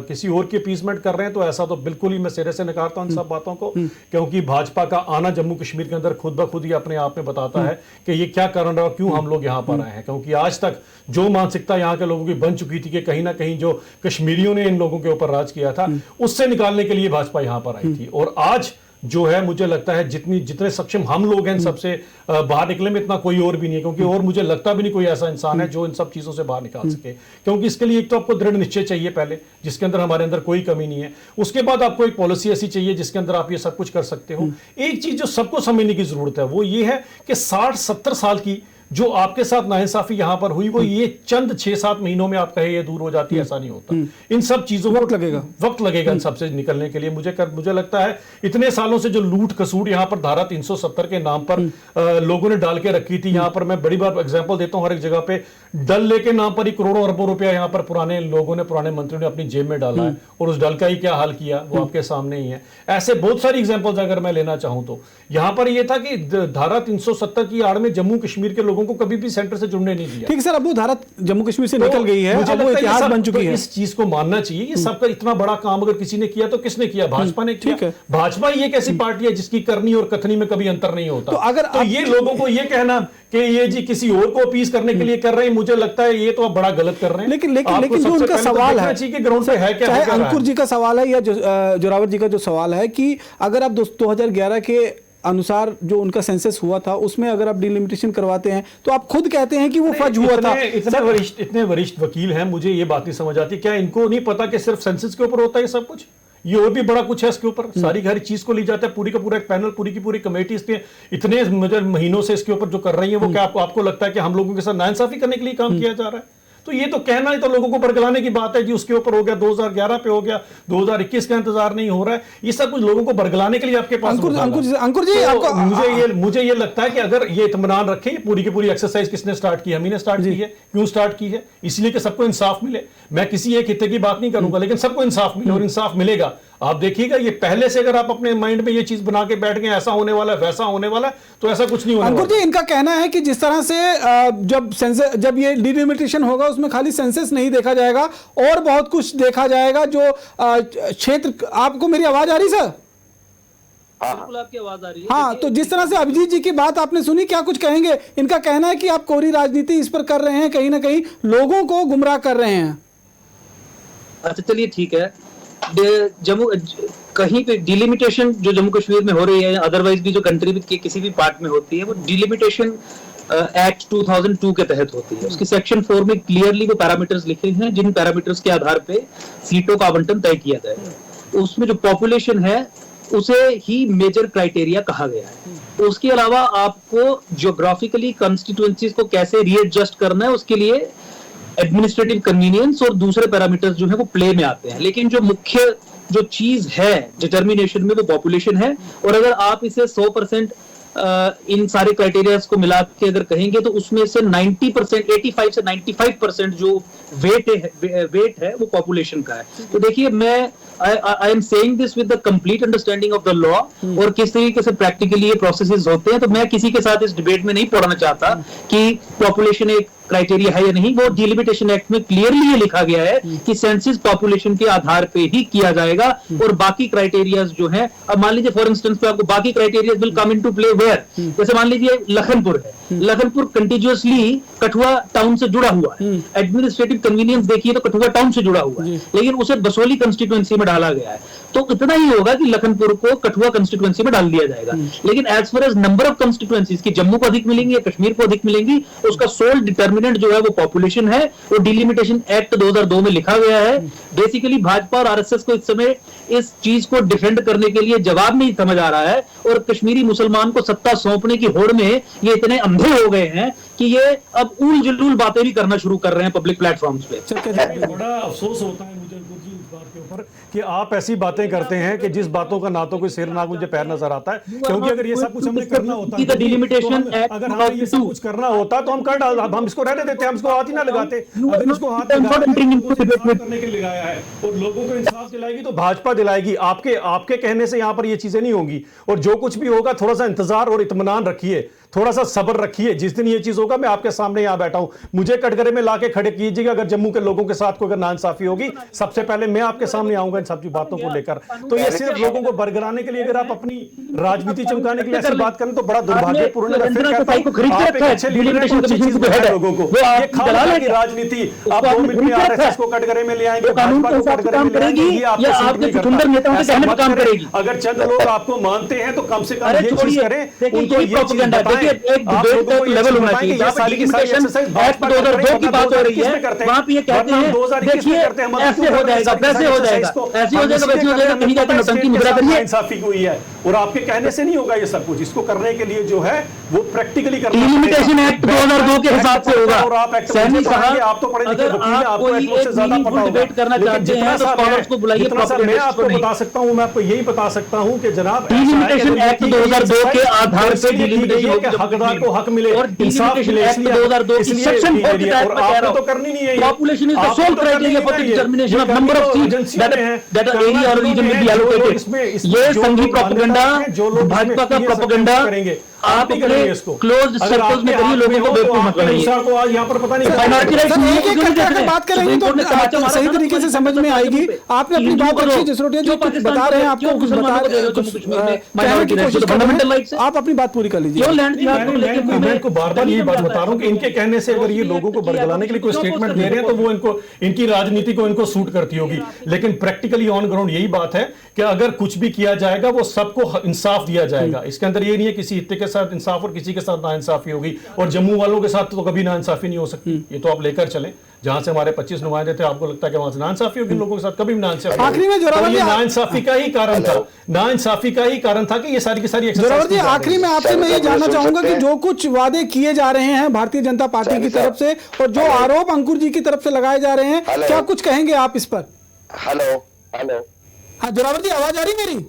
किसी और की अपीजमेंट कर रहे हैं, तो ऐसा तो बिल्कुल ही मैं सिरे से नकारता हूं इन सब बातों को, क्योंकि भाजपा का आना जम्मू कश्मीर के अंदर खुद ब खुद ही अपने आप में बताता है कि ये क्या कारण रहा, क्यों हम लोग यहाँ पर आए हैं। क्योंकि आज तक जो मानसिकता यहाँ के लोगों की बन चुकी थी कि कहीं ना कहीं जो कश्मीरियों ने इन लोगों के ऊपर राज किया था, उससे निकालने के लिए भाजपा यहाँ पर आई थी। और आज जो है, मुझे लगता है जितने सक्षम हम लोग हैं सबसे बाहर निकले में, इतना कोई और भी नहीं है, क्योंकि और मुझे लगता भी नहीं कोई ऐसा इंसान है जो इन सब चीजों से बाहर निकाल सके। क्योंकि इसके लिए एक तो आपको दृढ़ निश्चय चाहिए पहले, जिसके अंदर हमारे अंदर कोई कमी नहीं है। उसके बाद आपको एक पॉलिसी ऐसी चाहिए जिसके अंदर आप ये सब कुछ कर सकते हो। एक चीज जो सबको समझने की जरूरत है वो ये है कि 60-70 साल की जो आपके साथ नाइंसाफी यहां पर हुई, वो ये चंद 6-7 महीनों में आप कहे ये दूर हो जाती है, ऐसा नहीं होता। इन सब चीजों को वक्त लगेगा इन सबसे निकलने के लिए। मुझे लगता है इतने सालों से जो लूट खसूट यहां पर धारा 370 के नाम पर लोगों ने डाल के रखी थी, यहां पर मैं बड़ी बार एग्जांपल देता हूं, हर एक जगह पे डल लेके नाम पर ही करोड़ों अरबों रुपया यहां पर पुराने लोगों ने, पुराने मंत्रियों ने अपनी जेब में डाला है, और उस डल का ही क्या हाल किया वो आपके सामने ही है। ऐसे बहुत सारी एग्जाम्पल्स अगर मैं लेना चाहूं तो यहां पर यह था कि धारा 370 की आड़ में जम्मू कश्मीर के लोगों को कभी भी सेंटर से जुड़ने नहीं दिया। ठीक सर, अब वो धारा जम्मू कश्मीर से निकल गई है, अब वो इतिहास बन चुकी है। इस चीज को मानना चाहिए। ये सबका इतना बड़ा काम अगर किसी ने किया तो किसने किया? भाजपा ने किया। भाजपा ही एक ऐसी पार्टी है जिसकी करनी और कथनी में कभी अंतर नहीं होता। तो अगर तो ये लोगों को ये कहना कि ये जी किसी और को अपीज करने के लिए कर रहे हैं, मुझे लगता है ये तो आप बड़ा गलत कर रहे हैं। लेकिन जो उनका सवाल है कि ग्राउंड पे है क्या, चाहे अंकुर जी का सवाल है या जोरावर जी का जो सवाल है, कि अगर आप 2011 के अनुसार जो उनका सेंसस हुआ था उसमें अगर आप डिलिमिटेशन करवाते हैं, तो आप खुद कहते हैं कि वो फर्ज हुआ था। इतने वरिष्ठ वकील हैं, मुझे ये बात नहीं समझ आती, क्या इनको नहीं पता कि सिर्फ सेंसस के ऊपर होता है ये सब कुछ? ये और भी बड़ा कुछ है इसके ऊपर, सारी हर चीज को ली जाता है, पूरी का पूरा एक पैनल, पूरी की पूरी कमेटी इतने महीनों से इसके ऊपर जो कर रही है, वो क्या आपको लगता है कि हम लोगों के साथ नाइंसाफी करने के लिए काम किया जा रहा है? तो ये तो कहना ही तो लोगों को बरगलाने की बात है कि उसके ऊपर हो गया, 2011 पे हो गया, 2021 का इंतजार नहीं हो रहा है। ये सब कुछ लोगों को बरगलाने के लिए आपके पास अंकुर जी तो मुझे ये लगता है कि अगर ये इत्मीनान रखें, ये पूरी की पूरी एक्सरसाइज किसने स्टार्ट की? हम ही ने स्टार्ट की है। क्यों स्टार्ट की है? इसलिए कि सबको इंसाफ मिले। मैं किसी एक हिस्से की बात नहीं करूंगा, लेकिन सबको इंसाफ मिले, और इंसाफ मिलेगा। आप देखिएगा, ये पहले से अगर आप अपने माइंड में ये चीज बना के बैठ गए ऐसा होने वाला है, वैसा होने वाला है, तो ऐसा कुछ नहीं होने वाला। अंकुर जी, इनका कहना है कि जिस तरह से जब ये डिलिमिटेशन होगा, उसमें खाली सेंसस नहीं देखा जाएगा और बहुत कुछ देखा जाएगा, जो क्षेत्र। आपको मेरी आवाज आ रही सर? बिल्कुल आपकी आवाज आ रही है। हाँ, तो जिस तरह से अभिजीत जी की बात आपने सुनी, क्या कुछ कहेंगे? इनका कहना है कि आप कोरी राजनीति इस पर कर रहे हैं, कहीं ना कहीं लोगों को गुमराह कर रहे हैं। अच्छा, चलिए ठीक है। जम्मू कहीं पे डिलिमिटेशन जो जम्मू कश्मीर में हो रही है, या अदरवाइज भी जो कंट्री के किसी भी पार्ट में होती है, वो डिलिमिटेशन एक्ट 2002 के तहत होती है। उसकी सेक्शन 4 में क्लियरली वो पैरामीटर्स लिखे हैं जिन पैरामीटर्स के आधार पे सीटों का आवंटन तय किया जाएगा। उसमें जो पॉपुलेशन है उसे ही मेजर क्राइटेरिया कहा गया है। उसके अलावा आपको ज्योग्राफिकली कंस्टिट्यूएंसीज को कैसे रीएडजस्ट करना है उसके लिए एडमिनिस्ट्रेटिव कन्वीनियंस और दूसरे पैरामीटर्स जो है वो प्ले में आते हैं। लेकिन जो मुख्य जो चीज है डिटर्मिनेशन में वो पॉपुलेशन है। और अगर आप इसे 100% इन सारे क्राइटेरियाज को मिला के अगर कहेंगे तो उसमें से 90%, 85 से 95% जो वेट है वो पॉपुलेशन का है। तो देखिए मैं I am saying this with the complete understanding of the law और किस तरीके से प्रैक्टिकली ये प्रोसेसेस होते हैं। तो मैं किसी के साथ इस डिबेट में नहीं पढ़ना चाहता कि पॉपुलेशन एक क्राइटेरिया है या नहीं। वो डिलिमिटेशन एक्ट में क्लियरली ये लिखा गया है कि सेंसस पॉपुलेशन के आधार पे ही किया जाएगा और बाकी क्राइटेरियाज जो है, अब मान लीजिए फॉर इंस्टेंस पे आपको बाकी criterias will come into play where. जैसे मान लीजिए लखनपुर है, लखनपुर कंटिन्यूअसली कठुआ टाउन से जुड़ा हुआ है, एडमिनिस्ट्रेटिव कन्वीनियंस देखिए तो कठुआ टाउन से जुड़ा हुआ है, लेकिन उसे बसोली कंस्टिट्यूएंसी में डाला गया है। तो इतना ही होगा कि लखनपुर को कठुआ कंस्टिट्यूएंसी में डाल दिया जाएगा। लेकिन as far as number of constituencies की जम्मू को अधिक मिलेंगी या कश्मीर को अधिक मिलेंगी, उसका सोल डिटर्मिनेंट जो है वो पॉपुलेशन है। वो डिलिमिटेशन एक्ट 2002 में लिखा गया है। बेसिकली भाजपा और आरएसएस को इस समय इस चीज को डिफेंड करने के लिए जवाब नहीं समझ आ रहा है और कश्मीरी मुसलमान को सत्ता सौंपने की होड़ में ये इतने अंधे हो गए हैं कि ये अब उल जुलूल बातें भी करना शुरू कर रहे हैं पब्लिक प्लेटफॉर्म्स पे। बड़ा अफसोस होता है मुझे गुरजी इस बात के ऊपर कि आप ऐसी बातें करते हैं कि जिस बातों का ना तो कोई सिर ना मुझे पैर नजर आता है। क्योंकि अगर ये सब कुछ हमने करना होता अगर हमें ये सब कुछ करना होता तो हम कर डाल, हम इसको रहने देते, हम इसको हाथ ही ना लगाते। अगर इसको हाथ करने के लिए लगाया है और लोगों को इंसाफ दिलाएगी तो भाजपा दिलाएगी। आपके कहने से यहाँ पर ये चीजें नहीं होंगी। और जो कुछ भी होगा थोड़ा सा इंतजार और इत्मीनान रखिए, थोड़ा सा सब्र रखिए। जिस दिन ये चीज होगा मैं आपके सामने यहां बैठा हूं, मुझे कटघरे में लाके खड़े कीजिएगा। अगर जम्मू के लोगों के साथ कोई अगर नाइंसाफी होगी सबसे पहले मैं आपके सामने आऊंगा इन सब बातों को लेकर। तो ये सिर्फ लोगों को बरगलाने के लिए अगर आप अपनी राजनीति चमकाने के लिए ऐसी बात करें तो बड़ा दुर्भाग्यपूर्ण है। लोगों को ये खाली की राजनीति आप 2 मिनट में आरएसएस को कटघरे में ले आएंगे, भाजपा को कटघरे में ले आएंगे, ये आपको अगर चंद लोग आपको मानते हैं तो कम से कम ये चीज करें, उनको ये चीज बताएं। एक डिबेट का लेवल होना चाहिए। जहां पर डिलिमिटेशन एक्ट 2002 की बात हो रही है वहां पे ये कहते हैं देखिए ऐसे हो जाएगा, वैसे हो जाएगा, ऐसे हो जाएगा, वैसे हो जाएगा, कहीं जाकर नौटंकी मुद्रा करिए। इंसाफी हुई है और आपके कहने से नहीं होगा ये सब कुछ। इसको करने के लिए जो है वो प्रैक्टिकली करना है। डिलिमिटेशन एक्ट 2002 के हिसाब से होगा। और आप सैनी साहब आप तो पढ़े लिखे वकील हैं, आपको एक्ट से ज्यादा पता होगा। डिबेट करना चाहते हैं तो स्कॉलर्स को बुलाइए। मैं आपको बता सकता हूं, मैं आपको यही बता सकता हूं कि जनाब डिलिमिटेशन एक्ट 2002 के आधार पे डिलिमिटेशन हकदार को हक मिले, और डिलिमिटेशन एक्ट 2002 की सेक्शन 4 के तहत मैं कह रहा हूं तो करनी नहीं है। Population is the sole criteria for the determination of number of seats that area और रीजन विल बी एलोकेटेड। ये संघी प्रोपेगेंडा, भाजपा का प्रोपेगेंडा आप अपने क्लोज सर्कल्स में करिए, लोगों को बेवकूफ मत बनाइए। यहाँ पर पता नहीं माइनॉरिटी राइट्स एक-एक करके अगर बात करेंगे तो सही तरीके से समझ में आएगी। आपने अपनी बात रखी जसरोटिया जी, कुछ बता रहे हैं, आपको कुछ बता रहे हैं, कुछ कहने की कोशिश कर रहे हैं, आप अपनी बात पूरी कर लीजिए। मैं इनको बार-बार यही बात बता रहा हूं कि इनके कहने से अगर ये लोगों को बरगलाने के लिए कोई स्टेटमेंट दे रहे हैं तो वो इनको इनकी राजनीति को इनको सूट करती होगी। लेकिन प्रैक्टिकली ऑन ग्राउंड यही बात है कि अगर कुछ भी किया जाएगा वो सबको इंसाफ दिया जाएगा। इसके अंदर ये नहीं है किसी हिस्से के साथ इंसाफ और किसी के साथ नाइंसाफी होगी। और जम्मू वालों के साथ तो कभी नाइंसाफी नहीं हो सकती। ये तो आप लेकर चले, जहां से हमारे 25 नुमाइंदे थे, आपको लगता है कि वहां से नाइंसाफी होगी, लोगों के साथ कभी नाइंसाफी। आखिरी में जोरावर जी नाइंसाफी का ही कारण था, नाइंसाफी का ही कारण था कि ये सारी की सारी जोरावर जी आखिरी में आपसे मैं ये जानना चाहूंगा कि जो कुछ वादे किए जा रहे हैं भारतीय जनता पार्टी की तरफ से और जो आरोप अंकुर जी की तरफ से लगाए जा रहे हैं, क्या कुछ कहेंगे आप इस पर? हेलो हेलो, हाँ जोरावर जी आवाज आ रही मेरी?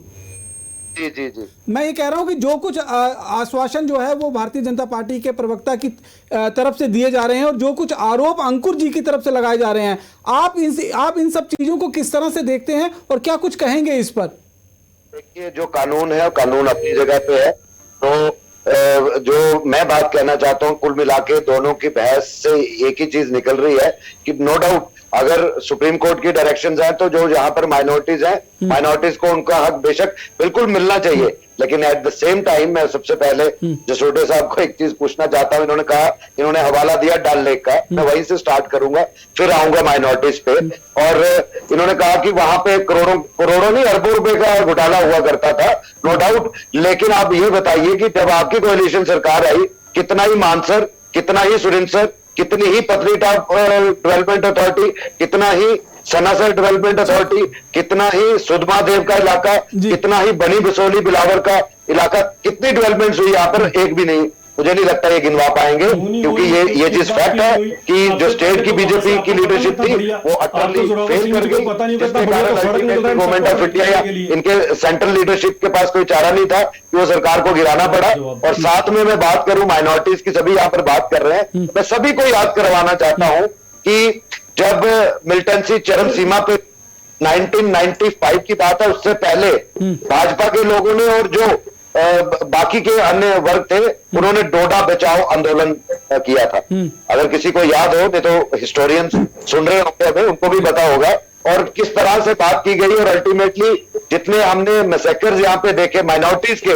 जी जी जी, मैं ये कह रहा हूं कि जो कुछ आश्वासन जो है वो भारतीय जनता पार्टी के प्रवक्ता की तरफ से दिए जा रहे हैं और जो कुछ आरोप अंकुर जी की तरफ से लगाए जा रहे हैं, आप इन सब चीजों को किस तरह से देखते हैं और क्या कुछ कहेंगे इस पर? देखिए जो कानून है कानून अपनी जगह पे है। तो जो मैं बात कहना चाहता हूं, कुल मिला के दोनों की बहस से एक ही चीज निकल रही है कि नो डाउट अगर सुप्रीम कोर्ट की डायरेक्शंस हैं तो जो यहाँ पर माइनॉरिटीज हैं, माइनॉरिटीज को उनका हक बेशक बिल्कुल मिलना चाहिए। लेकिन एट द सेम टाइम मैं सबसे पहले जसरोटिया साहब को एक चीज पूछना चाहता हूं। इन्होंने कहा, इन्होंने हवाला दिया डल लेक का, मैं वहीं से स्टार्ट करूंगा, फिर आऊंगा माइनॉरिटीज पे। और इन्होंने कहा कि वहां पे करोड़ों नहीं अरबों रुपए का घोटाला हुआ करता था, नो डाउट। लेकिन आप ये बताइए कि जब आपकी कोalition सरकार आई कितना ही मानसर, कितना ही सुरिंसर, कितनी ही पत्नीटॉप डेवलपमेंट अथॉरिटी, कितना ही सनासर डेवलपमेंट अथॉरिटी, कितना ही सुधमादेव का इलाका, कितना ही बनी बिसोली बिलावर का इलाका, कितनी डेवलपमेंट हुई यहाँ पर, एक भी नहीं। मुझे नहीं लगता ये गिनवा पाएंगे, क्योंकि ये चीज फैक्ट है कि जो स्टेट की बीजेपी की लीडरशिप थी वो अटरली फेल कर गई, जिसके कारण अल्टीमेटली गवर्नमेंट ऑफ इंडिया या इनके सेंट्रल लीडरशिप के पास कोई चारा नहीं था कि वो सरकार को गिराना पड़ा। और साथ में मैं बात करूं माइनॉरिटीज की, सभी यहाँ पर बात कर रहे हैं, मैं सभी को याद करवाना चाहता हूं कि जब मिलिटेंसी चरम सीमा पे 1995 की बात है, उससे पहले भाजपा के लोगों ने और जो बाकी के अन्य वर्ग थे उन्होंने डोडा बचाओ आंदोलन किया था। अगर किसी को याद हो, नहीं तो हिस्टोरियंस सुन रहे होंगे हमें, उनको भी पता होगा। और किस तरह से बात की गई और अल्टीमेटली जितने हमने मैसेकर्स यहाँ पे देखे माइनॉरिटीज के,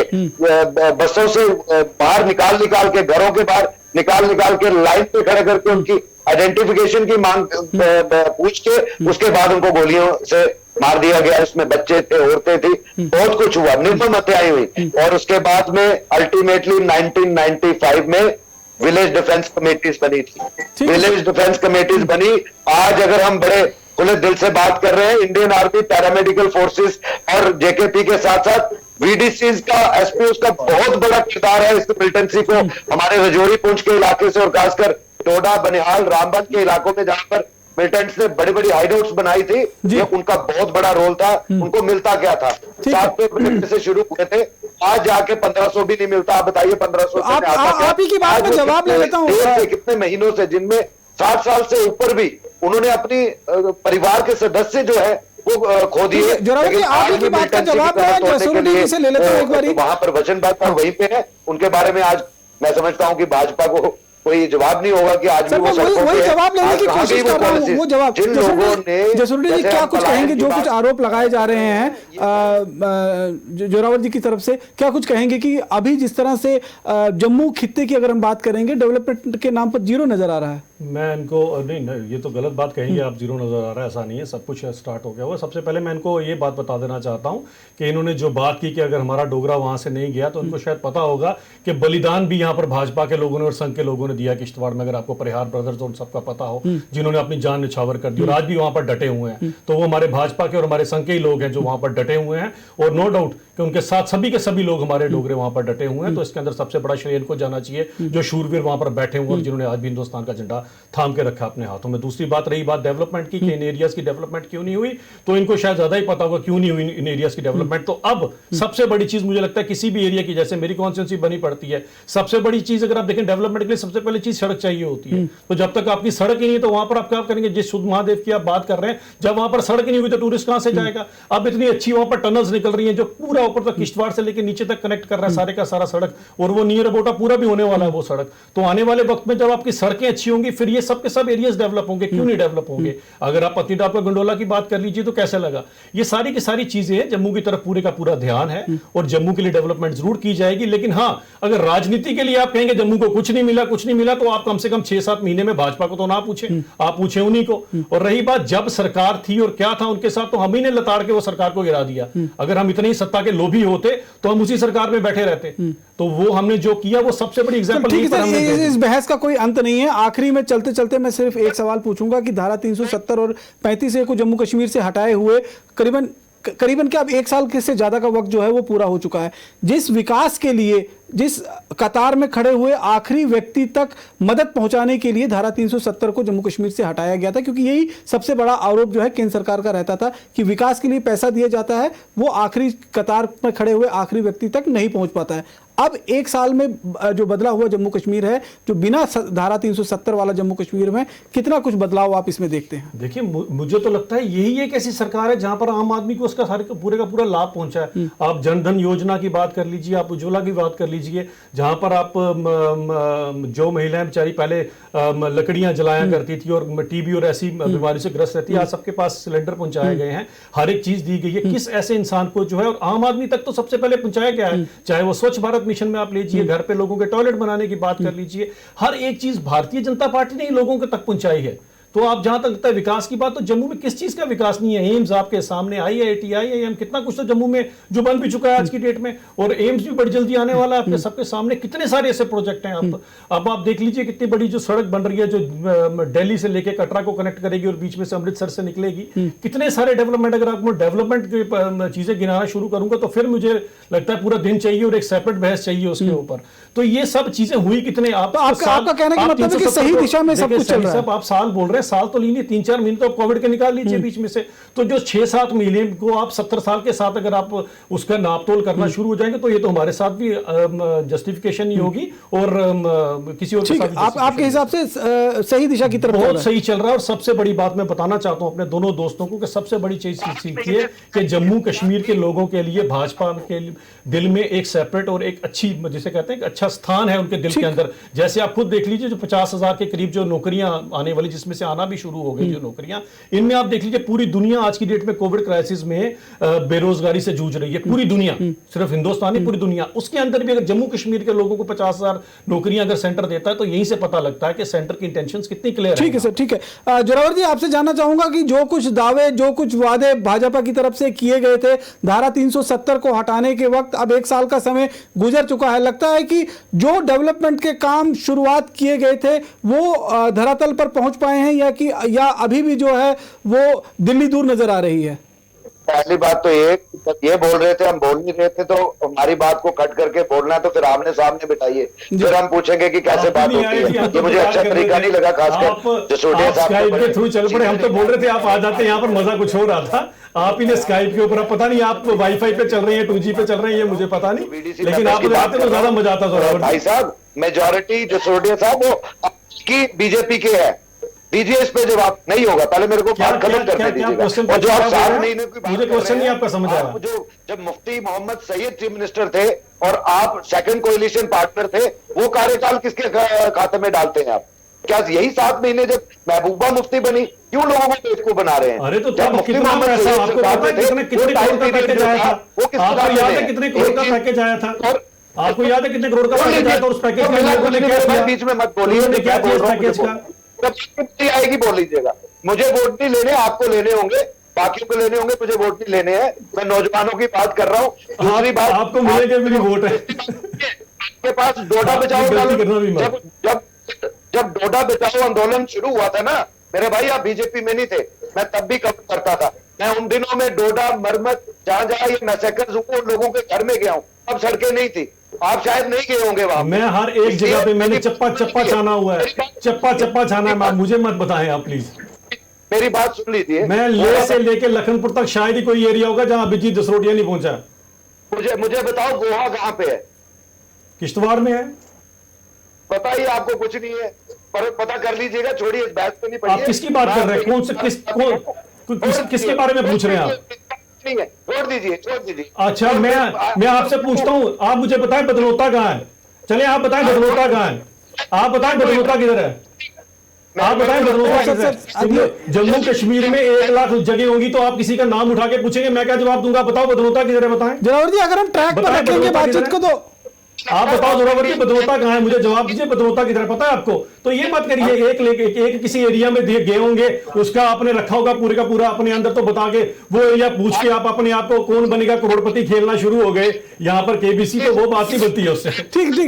बसों से बाहर निकाल के, घरों के बाहर निकाल के लाइन पे खड़े करके उनकी आइडेंटिफिकेशन की मांग पूछ के उसके बाद उनको गोलियों से मार दिया गया। इसमें बच्चे थे, औरतें थी, बहुत कुछ हुआ, निर्मम हत्याएं हुई। और उसके बाद में अल्टीमेटली 1995 में विलेज डिफेंस कमेटीज बनी थी, विलेज डिफेंस कमेटीज बनी। आज अगर हम बड़े खुले दिल से बात कर रहे हैं, इंडियन आर्मी, पैरामेडिकल फोर्सेस और जेकेपी के साथ साथ वीडीसीज का, एसपीओ का बहुत बड़ा किरदार है इस मिलिटेंसी को हमारे रजौरी पुंछ के इलाके से और खासकर टोडा, बनिहाल, रामबन के इलाकों में जहां पर मिलिटेंट्स ने बड़ी बड़ी हाइडआउट्स बनाई थी, ये उनका बहुत बड़ा रोल था। उनको मिलता क्या था? 7 से शुरू हुए थे, आज जाके 1500 भी नहीं मिलता। आप बताइए 1500 आप ही की बात में जवाब ले लेता हूँ। कितने महीनों से, जिनमें 60 साल से ऊपर भी उन्होंने अपनी परिवार के सदस्य जो है वो खो दिए। आप की बात का जवाब से ले लेता हूँ एक बार। वहां पर वचनबद्धता वहीं पे है। उनके बारे में आज मैं समझता हूँ कि भाजपा को कोई जवाब नहीं होगा कि आज भी वो वही जवाब लेने की कोशिश कर रहा हूं। वो जवाब जिन लोगों ने, जसरूद्दीन जी क्या कुछ कहेंगे? जो कुछ आरोप लगाए जा रहे हैं जोरावर जी की तरफ से, क्या कुछ कहेंगे कि अभी जिस तरह से जम्मू खित्ते की अगर हम बात करेंगे, डेवलपमेंट के नाम पर जीरो नजर आ रहा है? मैं इनको नहीं, ये तो गलत बात कहेंगे आप, जीरो नजर आ रहा है, ऐसा नहीं है, सब कुछ स्टार्ट हो गया हुआ। सबसे पहले मैं इनको ये बात बता देना चाहता हूँ कि इन्होंने जो बात की कि अगर हमारा डोगरा वहां से नहीं गया तो इनको शायद पता होगा कि बलिदान भी यहाँ पर भाजपा के लोगों ने और संघ के लोगों ने दिया किश्तवाड़ में। अगर आपको परिहार ब्रदर्स उन सबका पता हो, जिन्होंने अपनी जान निछावर कर दी और आज भी वहां पर डटे हुए हैं, तो वो हमारे भाजपा के और हमारे संघ के ही लोग हैं जो वहां पर डटे हुए हैं। और नो डाउट कि उनके साथ सभी के सभी लोग हमारे डोगरे वहां पर डटे हुए हैं। तो इसके अंदर सबसे बड़ा श्रेय इनको जाना चाहिए जो शूरवीर वहां पर बैठे हुए और जिन्होंने आज भी हिंदुस्तान का झंडा थाम के रखा अपने हाथों में। दूसरी बात रही बात डेवलपमेंट की, इन एरियाज की डेवलपमेंट क्यों नहीं हुई, तो इनको शायद ज्यादा ही पता होगा क्यों नहीं हुई इन एरियाज की डेवलपमेंट। तो अब सबसे बड़ी चीज मुझे लगता है किसी भी एरिया की, जैसे मेरी कॉन्स्टिट्यूंसी बनी पड़ती है, सबसे बड़ी चीज अगर आप देखें डेवलपमेंट के लिए सबसे पहले चीज सड़क चाहिए होती है। तो जब तक आपकी सड़क ही नहीं है तो वहां पर आप क्या करेंगे? जिस शुद्ध महादेव की आप बात कर रहे हैं, जब वहां पर सड़क ही नहीं हुई तो टूरिस्ट कहां से जाएगा? अब इतनी अच्छी वहां पर टनल्स निकल रही है जो पूरा ऊपर तक किश्तवाड़ से लेकर नीचे तक कनेक्ट कर रहा है सारे का सारा सड़क, और वो नियर अबाउट पूरा भी होने वाला है वो सड़क। तो आने वाले वक्त में जब आपकी सड़कें अच्छी होंगी फिर ये सब के सब एरियाज डेवलप होंगे, क्यों नहीं डेवलप होंगे? अगर आप पत्नीटॉप का गंडोला की बात कर लीजिए तो कैसे लगा? ये सारी की सारी चीजें हैं, जम्मू की तरफ पूरे का पूरा ध्यान है और जम्मू के लिए डेवलपमेंट जरूर की जाएगी। लेकिन हाँ, अगर राजनीति के लिए आप कहेंगे जम्मू को कुछ नहीं मिला, तो आप कम से कम 6-7 महीने में भाजपा को तो ना पूछे, आप पूछे उन्हीं को। और रही बात जब सरकार थी और क्या था उनके साथ, तो हम ही ने लताड़ के वो सरकार को गिरा दिया। अगर हम इतने ही सत्ता के लोभी होते तो हम उसी सरकार में बैठे रहते। तो वो हमने जो किया वो सबसे बड़ी एग्जांपल। इस बहस का कोई अंत नहीं है। आखिरी में चलते चलते मैं सिर्फ एक सवाल पूछूंगा कि धारा 370 और 35A को जम्मू कश्मीर से हटाए हुए करीबन क्या अब 1 साल से ज्यादा का वक्त जो है वो पूरा हो चुका है। जिस विकास के लिए, जिस कतार में खड़े हुए आखिरी व्यक्ति तक मदद पहुंचाने के लिए धारा 370 को जम्मू कश्मीर से हटाया गया था, क्योंकि यही सबसे बड़ा आरोप जो है केंद्र सरकार का रहता था कि विकास के लिए पैसा दिया जाता है, वो आखिरी कतार में खड़े हुए आखिरी व्यक्ति तक नहीं पहुंच पाता है। अब 1 साल में जो बदला हुआ जम्मू कश्मीर है, जो बिना धारा 370 वाला जम्मू कश्मीर में, कितना कुछ बदलाव आप इसमें देखते हैं? देखिए, मुझे तो लगता है यही एक ऐसी सरकार है जहां पर आम आदमी को उसका पूरे का पूरा लाभ पहुंचा है। आप जनधन योजना की बात कर लीजिए, आप उज्ज्वला की बात कर लीजिए, जहां पर आप जो महिलाएं बेचारी पहले लकड़ियां जलाया करती थी और टीबी और ऐसी बीमारी से ग्रस्त रहती है, आज सबके पास सिलेंडर पहुंचाए गए हैं, हर एक चीज दी गई है। किस ऐसे इंसान को जो है, और आम आदमी तक तो सबसे पहले पहुंचाया गया है, चाहे वो स्वच्छ भारत मिशन में आप लीजिए, घर पे लोगों के टॉयलेट बनाने की बात कर लीजिए, हर एक चीज भारतीय जनता पार्टी ने ही लोगों के तक पहुंचाई है। तो आप जहां तक लगता है विकास की बात, तो जम्मू में किस चीज का विकास नहीं है? एम्स आपके सामने, IIT, IIM, कितना कुछ तो जम्मू में जो बन भी चुका है आज की डेट में, और एम्स भी बड़ी जल्दी आने वाला है आपके सबके सामने। कितने सारे ऐसे प्रोजेक्ट हैं। अब आप देख लीजिए कितनी बड़ी जो सड़क बन रही है जो दिल्ली से लेके कटरा को कनेक्ट करेगी और बीच में से अमृतसर से निकलेगी। कितने सारे डेवलपमेंट, अगर आप डेवलपमेंट की चीजें गिनाना शुरू करूंगा तो फिर मुझे लगता है पूरा दिन चाहिए और एक सेपरेट बहस चाहिए उसके ऊपर। तो ये सब चीजें हुई कितने, आप तो आपका कहने का मतलब है कि सही दिशा में सब कुछ चल रहा है। आप साल बोल रहे हैं, साल तो लीजिए, 3-4 महीने तो कोविड के निकाल लीजिए बीच में से, तो जो 6-7 महीने को आप 70 साल के साथ अगर आप उसका नापतोल करना शुरू हो जाएंगे तो ये तो हमारे साथ भी जस्टिफिकेशन नहीं होगी और किसी और के साथ। आपके हिसाब से सही दिशा की तरफ बहुत सही चल रहा है। और सबसे बड़ी बात मैं बताना चाहता हूं अपने दोनों दोस्तों को कि सबसे बड़ी चीज सीखी है कि जम्मू कश्मीर के लोगों के लिए भाजपा के दिल में एक सेपरेट और एक अच्छी, जिसे कहते हैं एक अच्छा स्थान है उनके दिल के अंदर। जैसे आप खुद देख लीजिए जो 50,000 के करीब जो नौकरियां आने वाली, जिसमें से आना भी शुरू हो गई जो नौकरियां, इनमें आप देख लीजिए पूरी दुनिया आज की डेट में कोविड क्राइसिस में बेरोजगारी से जूझ रही है। पूरी दुनिया, सिर्फ हिंदुस्तान नहीं, पूरी दुनिया। उसके अंदर भी अगर जम्मू कश्मीर के लोगों को 50,000 नौकरियां अगर सेंटर देता है तो यहीं से पता लगता है कि सेंटर की इंटेंशंस कितनी क्लियर है। ठीक है सर, ठीक है। जोरावर जी, आपसे जानना चाहूंगा कि जो कुछ दावे, जो कुछ वादे भाजपा की तरफ से किए गए थे धारा 370 को हटाने के वक्त, अब 1 साल का समय गुजर चुका है, लगता है कि जो डेवलपमेंट के काम शुरुआत किए गए थे वो धरातल पर पहुंच पाए हैं या अभी भी जो है वो दिल्ली दूर नजर आ रही है? पहली बात तो ये बोल रहे थे, हम बोल नहीं रहे थे, तो हमारी बात को कट करके बोलना है तो फिर आमने सामने बिठाइए, फिर हम पूछेंगे कि कैसे बात होती है। ये मुझे अच्छा तरीका नहीं लगा, खासकर जसोडिया साहब के थ्रू चल पड़े। हम तो बोल रहे थे आप आ जाते, यहाँ पर मजा कुछ हो रहा था, आप ही ने स्काइप के ऊपर, अब पता नहीं आप वाईफाई पे चल रहे हैं, 2G पे चल रहे हैं, ये मुझे पता नहीं, लेकिन आप आते तो ज्यादा मजा आता। भाई साहब, मेजोरिटी जसोडिया साहब वो की बीजेपी के है, दीजिए इस पे जवाब। नहीं होगा, पहले मेरे को बात खत्म करने दीजिएगा। और जो आप 7 महीने की बात, मुझे क्वेश्चन नहीं आपका समझ आया। जो जब मुफ्ती मोहम्मद सईद चीफ मिनिस्टर थे और आप सेकंड कोएलिशन पार्टनर थे, वो कार्यकाल किसके खाते में डालते हैं आप? क्या यही 7 महीने जब महबूबा मुफ्ती बनी, क्यों लोगों को बेवकूफ बना रहे हैं? अरे तो जब मुफ्ती मोहम्मद सईद आपको पता है कितने करोड़ का पैकेज आया था? आपको याद है कितने करोड़ का पैकेज आया था? आपको याद है कितने करोड़ का पैकेज आया था? उस पैकेज में लोगों ने क्या किया? बीच में मत बोलिए, क्या किया उस पैकेज का? जब आएगी बोल लीजिएगा। मुझे वोट नहीं लेने, आपको लेने होंगे, बाकियों को लेने होंगे, मुझे वोट नहीं लेने हैं। मैं नौजवानों की बात कर रहा हूँ। दूसरी बात, आपको मिलेगा मेरी वोट है। आपके पास डोडा बचाओ, जब डोडा बचाओ आंदोलन शुरू हुआ था ना मेरे भाई, आप बीजेपी में नहीं थे, मैं तब भी कवर करता था। मैं उन दिनों में डोडा, मरमत, जहां ये मैसेकर्स हुए उन लोगों के घर में गया हूँ, अब सड़कें नहीं थी, आप शायद नहीं गए होंगे वहां। मैं हर एक जगह पे मैंने चप्पा छाना हुआ है, चप्पा छाना है। मुझे मत बताएं आप प्लीज, मेरी बात सुन लीजिए। मैं लेह से लेके लखनपुर तक शायद ही कोई एरिया होगा जहां अभिजीत जसरोटिया नहीं पहुंचा। मुझे बताओ गोहा कहां पे है? किश्तवाड़ में है। बताइए, आपको कुछ नहीं है, पर पता कर लीजिएगा, छोड़िए इस बात पे नहीं पड़िए। आप किसकी बात कर रहे हैं? कौन से किसके बारे में पूछ रहे हैं आप? नहीं है, छोड़ दीजिए। अच्छा, मैं आपसे पूछता हूँ, आप मुझे बताएं बदनौता कहाँ है? चले आप बताएं बदनौता कहाँ है? आप बताएं बदनौता किधर है? आप बताएं बदनौता किधर है? जम्मू कश्मीर में 1 लाख जगह होगी तो आप किसी का नाम उठा के पूछेंगे, मैं क्या जवाब दूंगा? बताओ बदनौता किधर है, बताएं। जोरावर जी, अगर हम ट्रैक पर रखेंगे बातचीत को तो आप बताओ जोरावर जी, बदनौता कहाँ है? मुझे जवाब दीजिए, बदनौता किधर है? पता है आपको? तो ये मत करिए एक किसी एरिया में गए होंगे, उसका आपने रखा होगा पूरे का पूरा अपने अंदर, तो बता के वो एरिया पूछ के आप अपने आप को कौन बनेगा करोड़पति खेलना शुरू हो गए यहाँ पर केबीसी, तो वो बात ही बनती है उससे। ठीक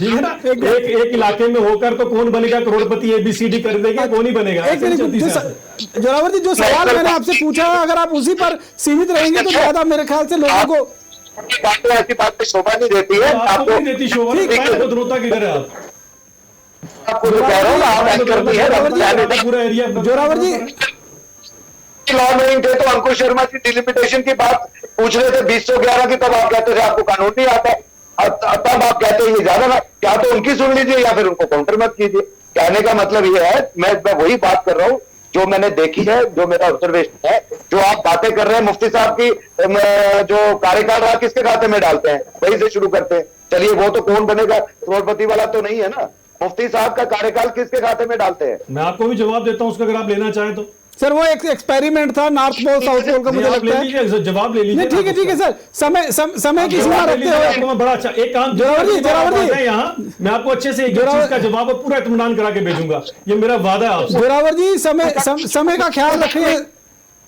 है ना? एक इलाके में होकर तो कौन बनेगा करोड़पति, ABCD कर देंगे, कौन ही बनेगा। जोरावर जी, जो सवाल मैंने आपसे पूछा, अगर आप उसी पर सीमित रहेंगे तो ज्यादा मेरे ख्याल से लोगों को ऐसी बात पे शोभा नहीं देती है। आपको नहीं देती शोभा? बदनौता किधर है? आपको जो कह रहा हूँ आप एक्ट करती है पूरा एरिया। जोरावर जी, लॉ नहीं थे तो अंकुश शर्मा की डिलिमिटेशन की बात पूछ रहे थे 2011 की, तब आप कहते थे आपको कानून नहीं आता, तब आप कहते हैं ये ज्यादा ना, क्या तो उनकी सुन लीजिए या फिर उनको काउंटर मत कीजिए। कहने का मतलब ये है, मैं वही बात कर रहा हूँ जो मैंने देखी है, जो मेरा ऑब्जर्वेशन है। जो आप बातें कर रहे हैं मुफ्ती साहब की, जो कार्यकाल रहा किसके खाते में डालते हैं, वही से शुरू करते हैं। चलिए, वो तो कौन बनेगा करोड़पति वाला तो नहीं है ना। मुफ्ती साहब का कार्यकाल किसके खाते में डालते हैं? मैं आपको भी जवाब देता हूं उसका, अगर आप लेना चाहें तो। सर वो एक एक्सपेरिमेंट था नॉर्थ पोल साउथ पोल का, मुझे लगता है। जवाब ले लीजिए। ठीक है सर, समय की सीमा रखते हुए आपको मैं बड़ा अच्छा एक काम यहाँ मैं आपको अच्छे से एक चीज का जवाब पूरा इत्मीनान करा के भेजूंगा, ये मेरा वादा है आपसे। जोरावर जी समय का ख्याल रखिए,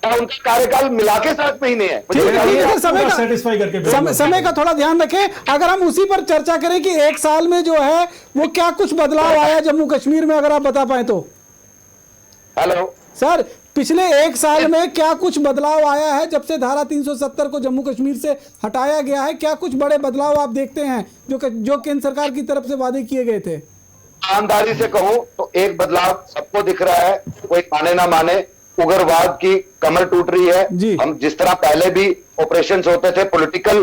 उनका कार्यकाल मिला के 7 महीने है। समय का थोड़ा ध्यान रखें। अगर हम उसी पर चर्चा करें कि एक साल में जो है वो क्या कुछ बदलाव आया जम्मू कश्मीर में, अगर आप बता पाए तो। हेलो सर, पिछले एक साल में क्या कुछ बदलाव आया है जब से धारा 370 को जम्मू कश्मीर से हटाया गया है? क्या कुछ बड़े बदलाव आप देखते हैं जो केंद्र सरकार की तरफ से वादे किए गए थे? ईमानदारी से कहूं तो एक बदलाव सबको दिख रहा है, कोई माने ना माने, उग्रवाद की कमर टूट रही है। हम जिस तरह पहले भी ऑपरेशन होते थे, पॉलिटिकल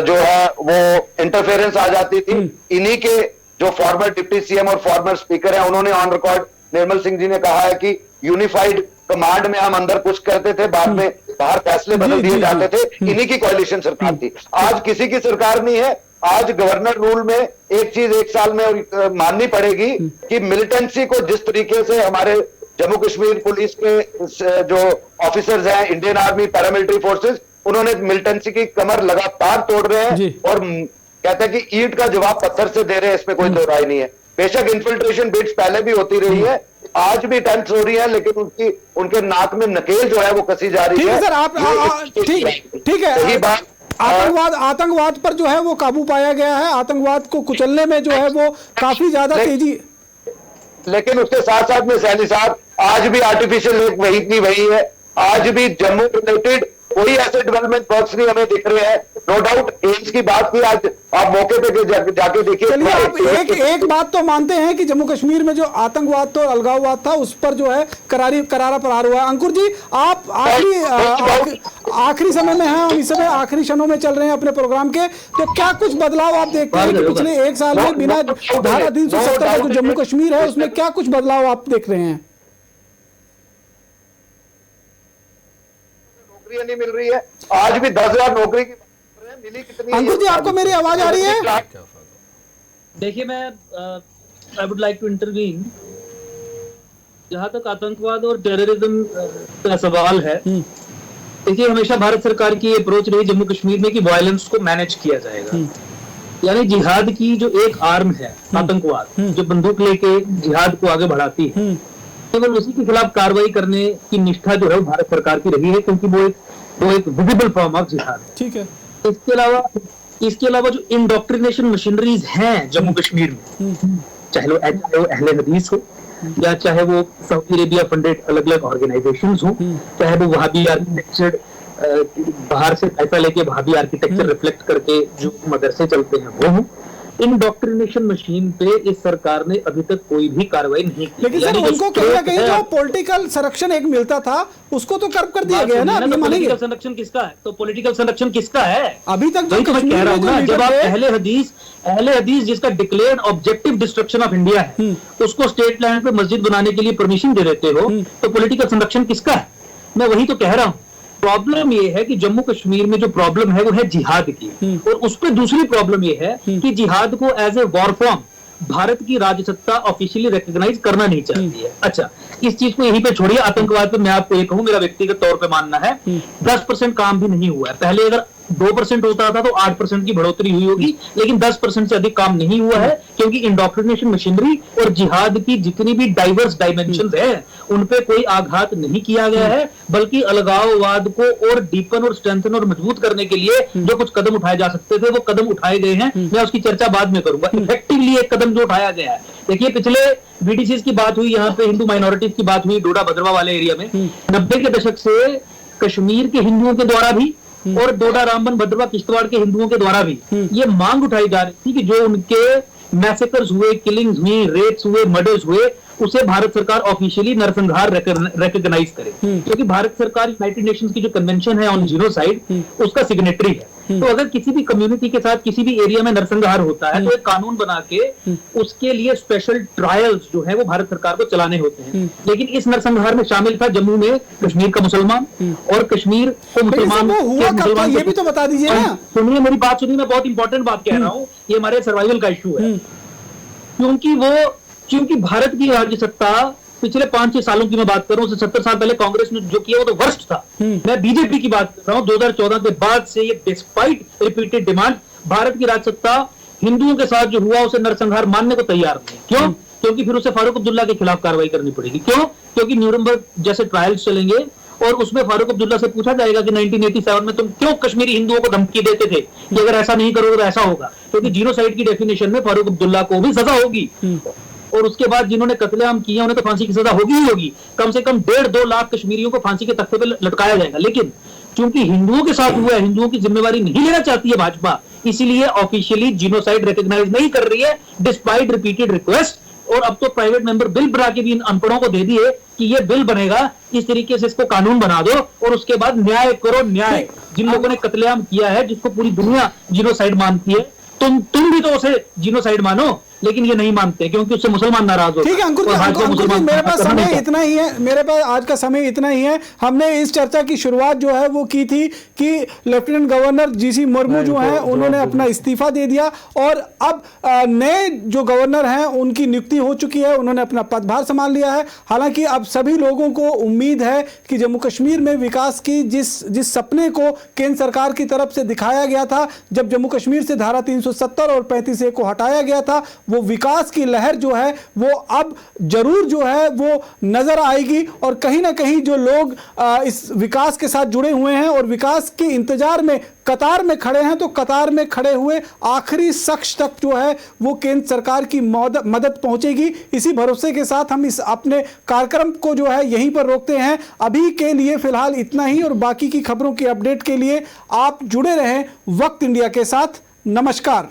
जो है वो इंटरफेरेंस आ जाती थी, इन्हीं के जो फॉर्मर डिप्टी सीएम और फॉर्मर स्पीकर हैं, उन्होंने ऑन रिकॉर्ड निर्मल सिंह जी ने कहा है कि यूनिफाइड कमांड में हम अंदर कुछ करते थे, बाद में बाहर फैसले बदल दिए जाते थे, इन्हीं की कोalition सरकार थी। आज किसी की सरकार नहीं है। आज गवर्नर रूल में एक चीज एक साल में माननी पड़ेगी कि मिलिटेंसी को जिस तरीके से हमारे जम्मू कश्मीर पुलिस के जो ऑफिसर्स हैं, इंडियन आर्मी, पैरामिलिट्री फोर्सेस, उन्होंने मिलिटेंसी की कमर लगातार तोड़ रहे हैं और कहते हैं कि ईंट का जवाब पत्थर से दे रहे हैं, इसमें कोई दो राय नहीं है। बेशक इन्फिल्ट्रेशन बिट्स पहले भी होती रही है, आज भी अटेम्प्ट्स हो रही है, लेकिन उनके नाक में नकेल जो है वो कसी जा रही है। सर आप ठीक है, सही बात। आतंकवाद पर जो है वो काबू पाया गया है, आतंकवाद को कुचलने में जो है वो काफी ज्यादा तेजी, लेकिन उसके साथ साथ में सैनी साहब आज भी आर्टिफिशियल लेक वही की वही है। आज भी जम्मू रिलेटेड कोई ऐसे डेवलपमेंट वर्क्स नहीं हमें दिख रहे हैं। नो डाउट एम्स की बात की, आज आप मौके पे जाके देखिए। चलिए आप एक बात तो मानते हैं कि जम्मू कश्मीर में जो आतंकवाद था और अलगाववाद था उस पर जो है करारा प्रहार हुआ है। अंकुर जी, आप आखिरी समय में हैं, हम इस समय आखिरी क्षणों में चल रहे हैं अपने प्रोग्राम के, तो क्या कुछ बदलाव आप देखते हैं कि पिछले एक साल में बिना धारा 370 का जो जम्मू कश्मीर है उसमें क्या कुछ बदलाव आप देख रहे हैं? नौकरियां नहीं मिल रही है, आज भी 10,000 नौकरी की मिली कितनी? अंकुर जी, आपको मेरी आवाज आ रही है? देखिए, मैं I would like to intervene. जहां तक आतंकवाद और टेररिज्म का सवाल है, देखिए हमेशा भारत सरकार की अप्रोच रही जम्मू कश्मीर में कि वायलेंस को मैनेज किया जाएगा, यानी जिहाद की जो एक आर्म है आतंकवाद, जो बंदूक लेके जिहाद को आगे बढ़ाती है, केवल उसी के खिलाफ कार्रवाई करने की निष्ठा जो है वो भारत सरकार की रही है, क्योंकि वो एक विजिबल फॉर्म ऑफ जिहाद है। ठीक है। इसके अलावा जो इंडोक्ट्रिनेशन मशीनरीज हैं जम्मू कश्मीर में, चाहे वो अहले हदीस हो या चाहे वो सऊदी अरेबिया फंडेड अलग अलग ऑर्गेनाइजेशंस हो, चाहे वो वहाबी आर्किटेक्चर, बाहर से पैसा लेके वहाबी आर्किटेक्चर रिफ्लेक्ट करके जो मदरसे चलते हैं वो हो, इंडोक्ट्रिनेशन मशीन पे इस सरकार ने अभी तक कोई भी कार्रवाई नहीं की। लेकिन सर उनको कहीं ना कहीं जो पॉलिटिकल संरक्षण एक मिलता था उसको तो कर्व कर दिया गया ना। पॉलिटिकल संरक्षण किसका है? तो पॉलिटिकल संरक्षण किसका है अभी तक? वही तो मैं कह रहा हूँ ना, जब आप अहले हदीस जिसका declared objective destruction of India है, उसको स्टेट लैंड पे मस्जिद बनाने के लिए परमिशन दे देते हो, तो पॉलिटिकल संरक्षण किसका है? मैं वही तो कह रहा हूँ। प्रॉब्लम ये है कि जम्मू कश्मीर में जो प्रॉब्लम है वो है जिहाद की, और उस पर दूसरी प्रॉब्लम ये है कि जिहाद को as a war form Bharat की राजसत्ता ऑफिशियली रिकॉग्नाइज करना नहीं चाहती है। अच्छा, इस चीज को यहीं पे छोड़िए, आतंकवाद पे मैं आपको ये कहूं, मेरा व्यक्तिगत तौर पे मानना है 10% काम भी नहीं हुआ है। पहले अगर 2% होता था तो 8% की बढ़ोतरी हुई होगी, लेकिन 10% से अधिक काम नहीं हुआ है, क्योंकि इंडोक्ट्रिनेशन मशीनरी और जिहाद की जितनी भी डाइवर्स डायमेंशंस हैं उन पे कोई आघात नहीं किया गया है, बल्कि अलगाववाद को और डीपन और स्ट्रेंथन और मजबूत करने के लिए जो कुछ कदम उठाए जा सकते थे वो कदम उठाए गए हैं। मैं उसकी चर्चा बाद में करूंगा। इफेक्टिवली एक कदम जो उठाया गया है, देखिए पिछले बीडीसीज की बात हुई, यहाँ पे हिंदू माइनॉरिटीज की बात हुई डोडा भद्रवा वाले एरिया में, 90 के दशक से कश्मीर के हिंदुओं के द्वारा भी और डोडा रामबन भद्रवा किश्तवाड़ के हिंदुओं के द्वारा भी ये मांग उठाई जा रही थी कि जो उनके मैसेकर्स हुए, किलिंग्स हुई, रेप्स हुए, मर्डर्स हुए, उसे भारत सरकार ऑफिशियली नरसंहार रिकॉग्नाइज करे, क्योंकि भारत सरकार यूनाइटेड नेशंस की जो कन्वेंशन है ऑन जीनोसाइड उसका सिग्नेटरी है। तो अगर किसी भी कम्युनिटी के साथ किसी भी एरिया में नरसंहार होता है तो एक कानून बना के उसके लिए स्पेशल ट्रायल्स जो है वो भारत सरकार को चलाने होते हैं। लेकिन इस नरसंहार में शामिल था जम्मू में कश्मीर का मुसलमान, और कश्मीर को मुसलमान ये भी तो बता दीजिए ना। सुनिए मेरी बात, सुनिए, मैं बहुत इंपॉर्टेंट बात कह रहा हूँ, ये हमारे सर्वाइवल का इशू है, क्योंकि भारत की राज्य सत्ता पिछले 5-6 सालों की मैं बात कर रहा हूँ, 70 साल पहले कांग्रेस ने जो किया वो तो वर्स्ट था। मैं बीजेपी की बात कर रहा हूँ, 2014 के बाद से ये डिस्पाइट रिपीटेड डिमांड भारत की राजसत्ता हिंदुओं के साथ जो हुआ उसे नरसंहार मानने को तैयार नहीं। क्यों? क्योंकि फिर उसे फारूक अब्दुल्ला के खिलाफ कार्रवाई करनी पड़ेगी। क्यों? क्योंकि न्यूरमबर्ग जैसे ट्रायल्स चलेंगे और उसमें फारूक अब्दुल्ला से पूछा जाएगा कि 1987 में तुम क्यों कश्मीरी हिंदुओं को धमकी देते थे कि अगर ऐसा नहीं करोगे तो ऐसा होगा। क्योंकि जीनोसाइड की डेफिनेशन में फारूक अब्दुल्ला को भी सजा होगी और उसके बाद जिन्होंने कत्लेआम किया उन्हें तो फांसी की सजा होगी ही होगी। कम से कम 1.5-2 लाख कश्मीरियों को फांसी के तख्ते पर लटकाया जाएगा। लेकिन चूंकि हिंदुओं के साथ हुआ है, हिंदुओं की जिम्मेवारी नहीं लेना चाहती है भाजपा, इसीलिए ऑफिशियली जीनोसाइड रिकॉग्नाइज नहीं कर रही है डिस्पाइट रिपीटेड रिक्वेस्ट। और अब तो प्राइवेट मेंबर बिल बना के भी इन अनपढ़ों को दे दिए कि ये बिल बनेगा, इस तरीके से इसको कानून बना दो और उसके बाद न्याय करो। न्याय जिन लोगों ने कत्लेआम किया है, जिसको पूरी दुनिया जीनोसाइड मानती है, तुम भी तो उसे जीनोसाइड मानो, लेकिन ये नहीं मानते क्योंकि उससे मुसलमान नाराज होते हैं। ठीक है अंकुर जी, मेरे पास समय इतना ही है, मेरे पास आज का समय इतना ही है। हमने इस चर्चा की शुरुआत जो है वो की थी कि लेफ्टिनेंट गवर्नर जीसी मुर्मू जो है उन्होंने अपना इस्तीफा दे दिया और अब नए जो गवर्नर हैं उनकी नियुक्ति हो चुकी है, उन्होंने अपना पदभार संभाल लिया है। हालांकि अब सभी लोगों को उम्मीद है कि जम्मू कश्मीर में विकास की जिस सपने को केंद्र सरकार की तरफ से दिखाया गया था, जब जम्मू कश्मीर से धारा 370 और 35A को हटाया गया था, वो विकास की लहर जो है वो अब जरूर जो है वो नजर आएगी। और कहीं ना कहीं जो लोग इस विकास के साथ जुड़े हुए हैं और विकास के इंतजार में कतार में खड़े हैं, तो कतार में खड़े हुए आखिरी शख्स तक जो है वो केंद्र सरकार की मदद पहुंचेगी। इसी भरोसे के साथ हम इस अपने कार्यक्रम को जो है यहीं पर रोकते हैं। अभी के लिए फिलहाल इतना ही और बाकी की खबरों की अपडेट के लिए आप जुड़े रहें वक्त इंडिया के साथ। नमस्कार।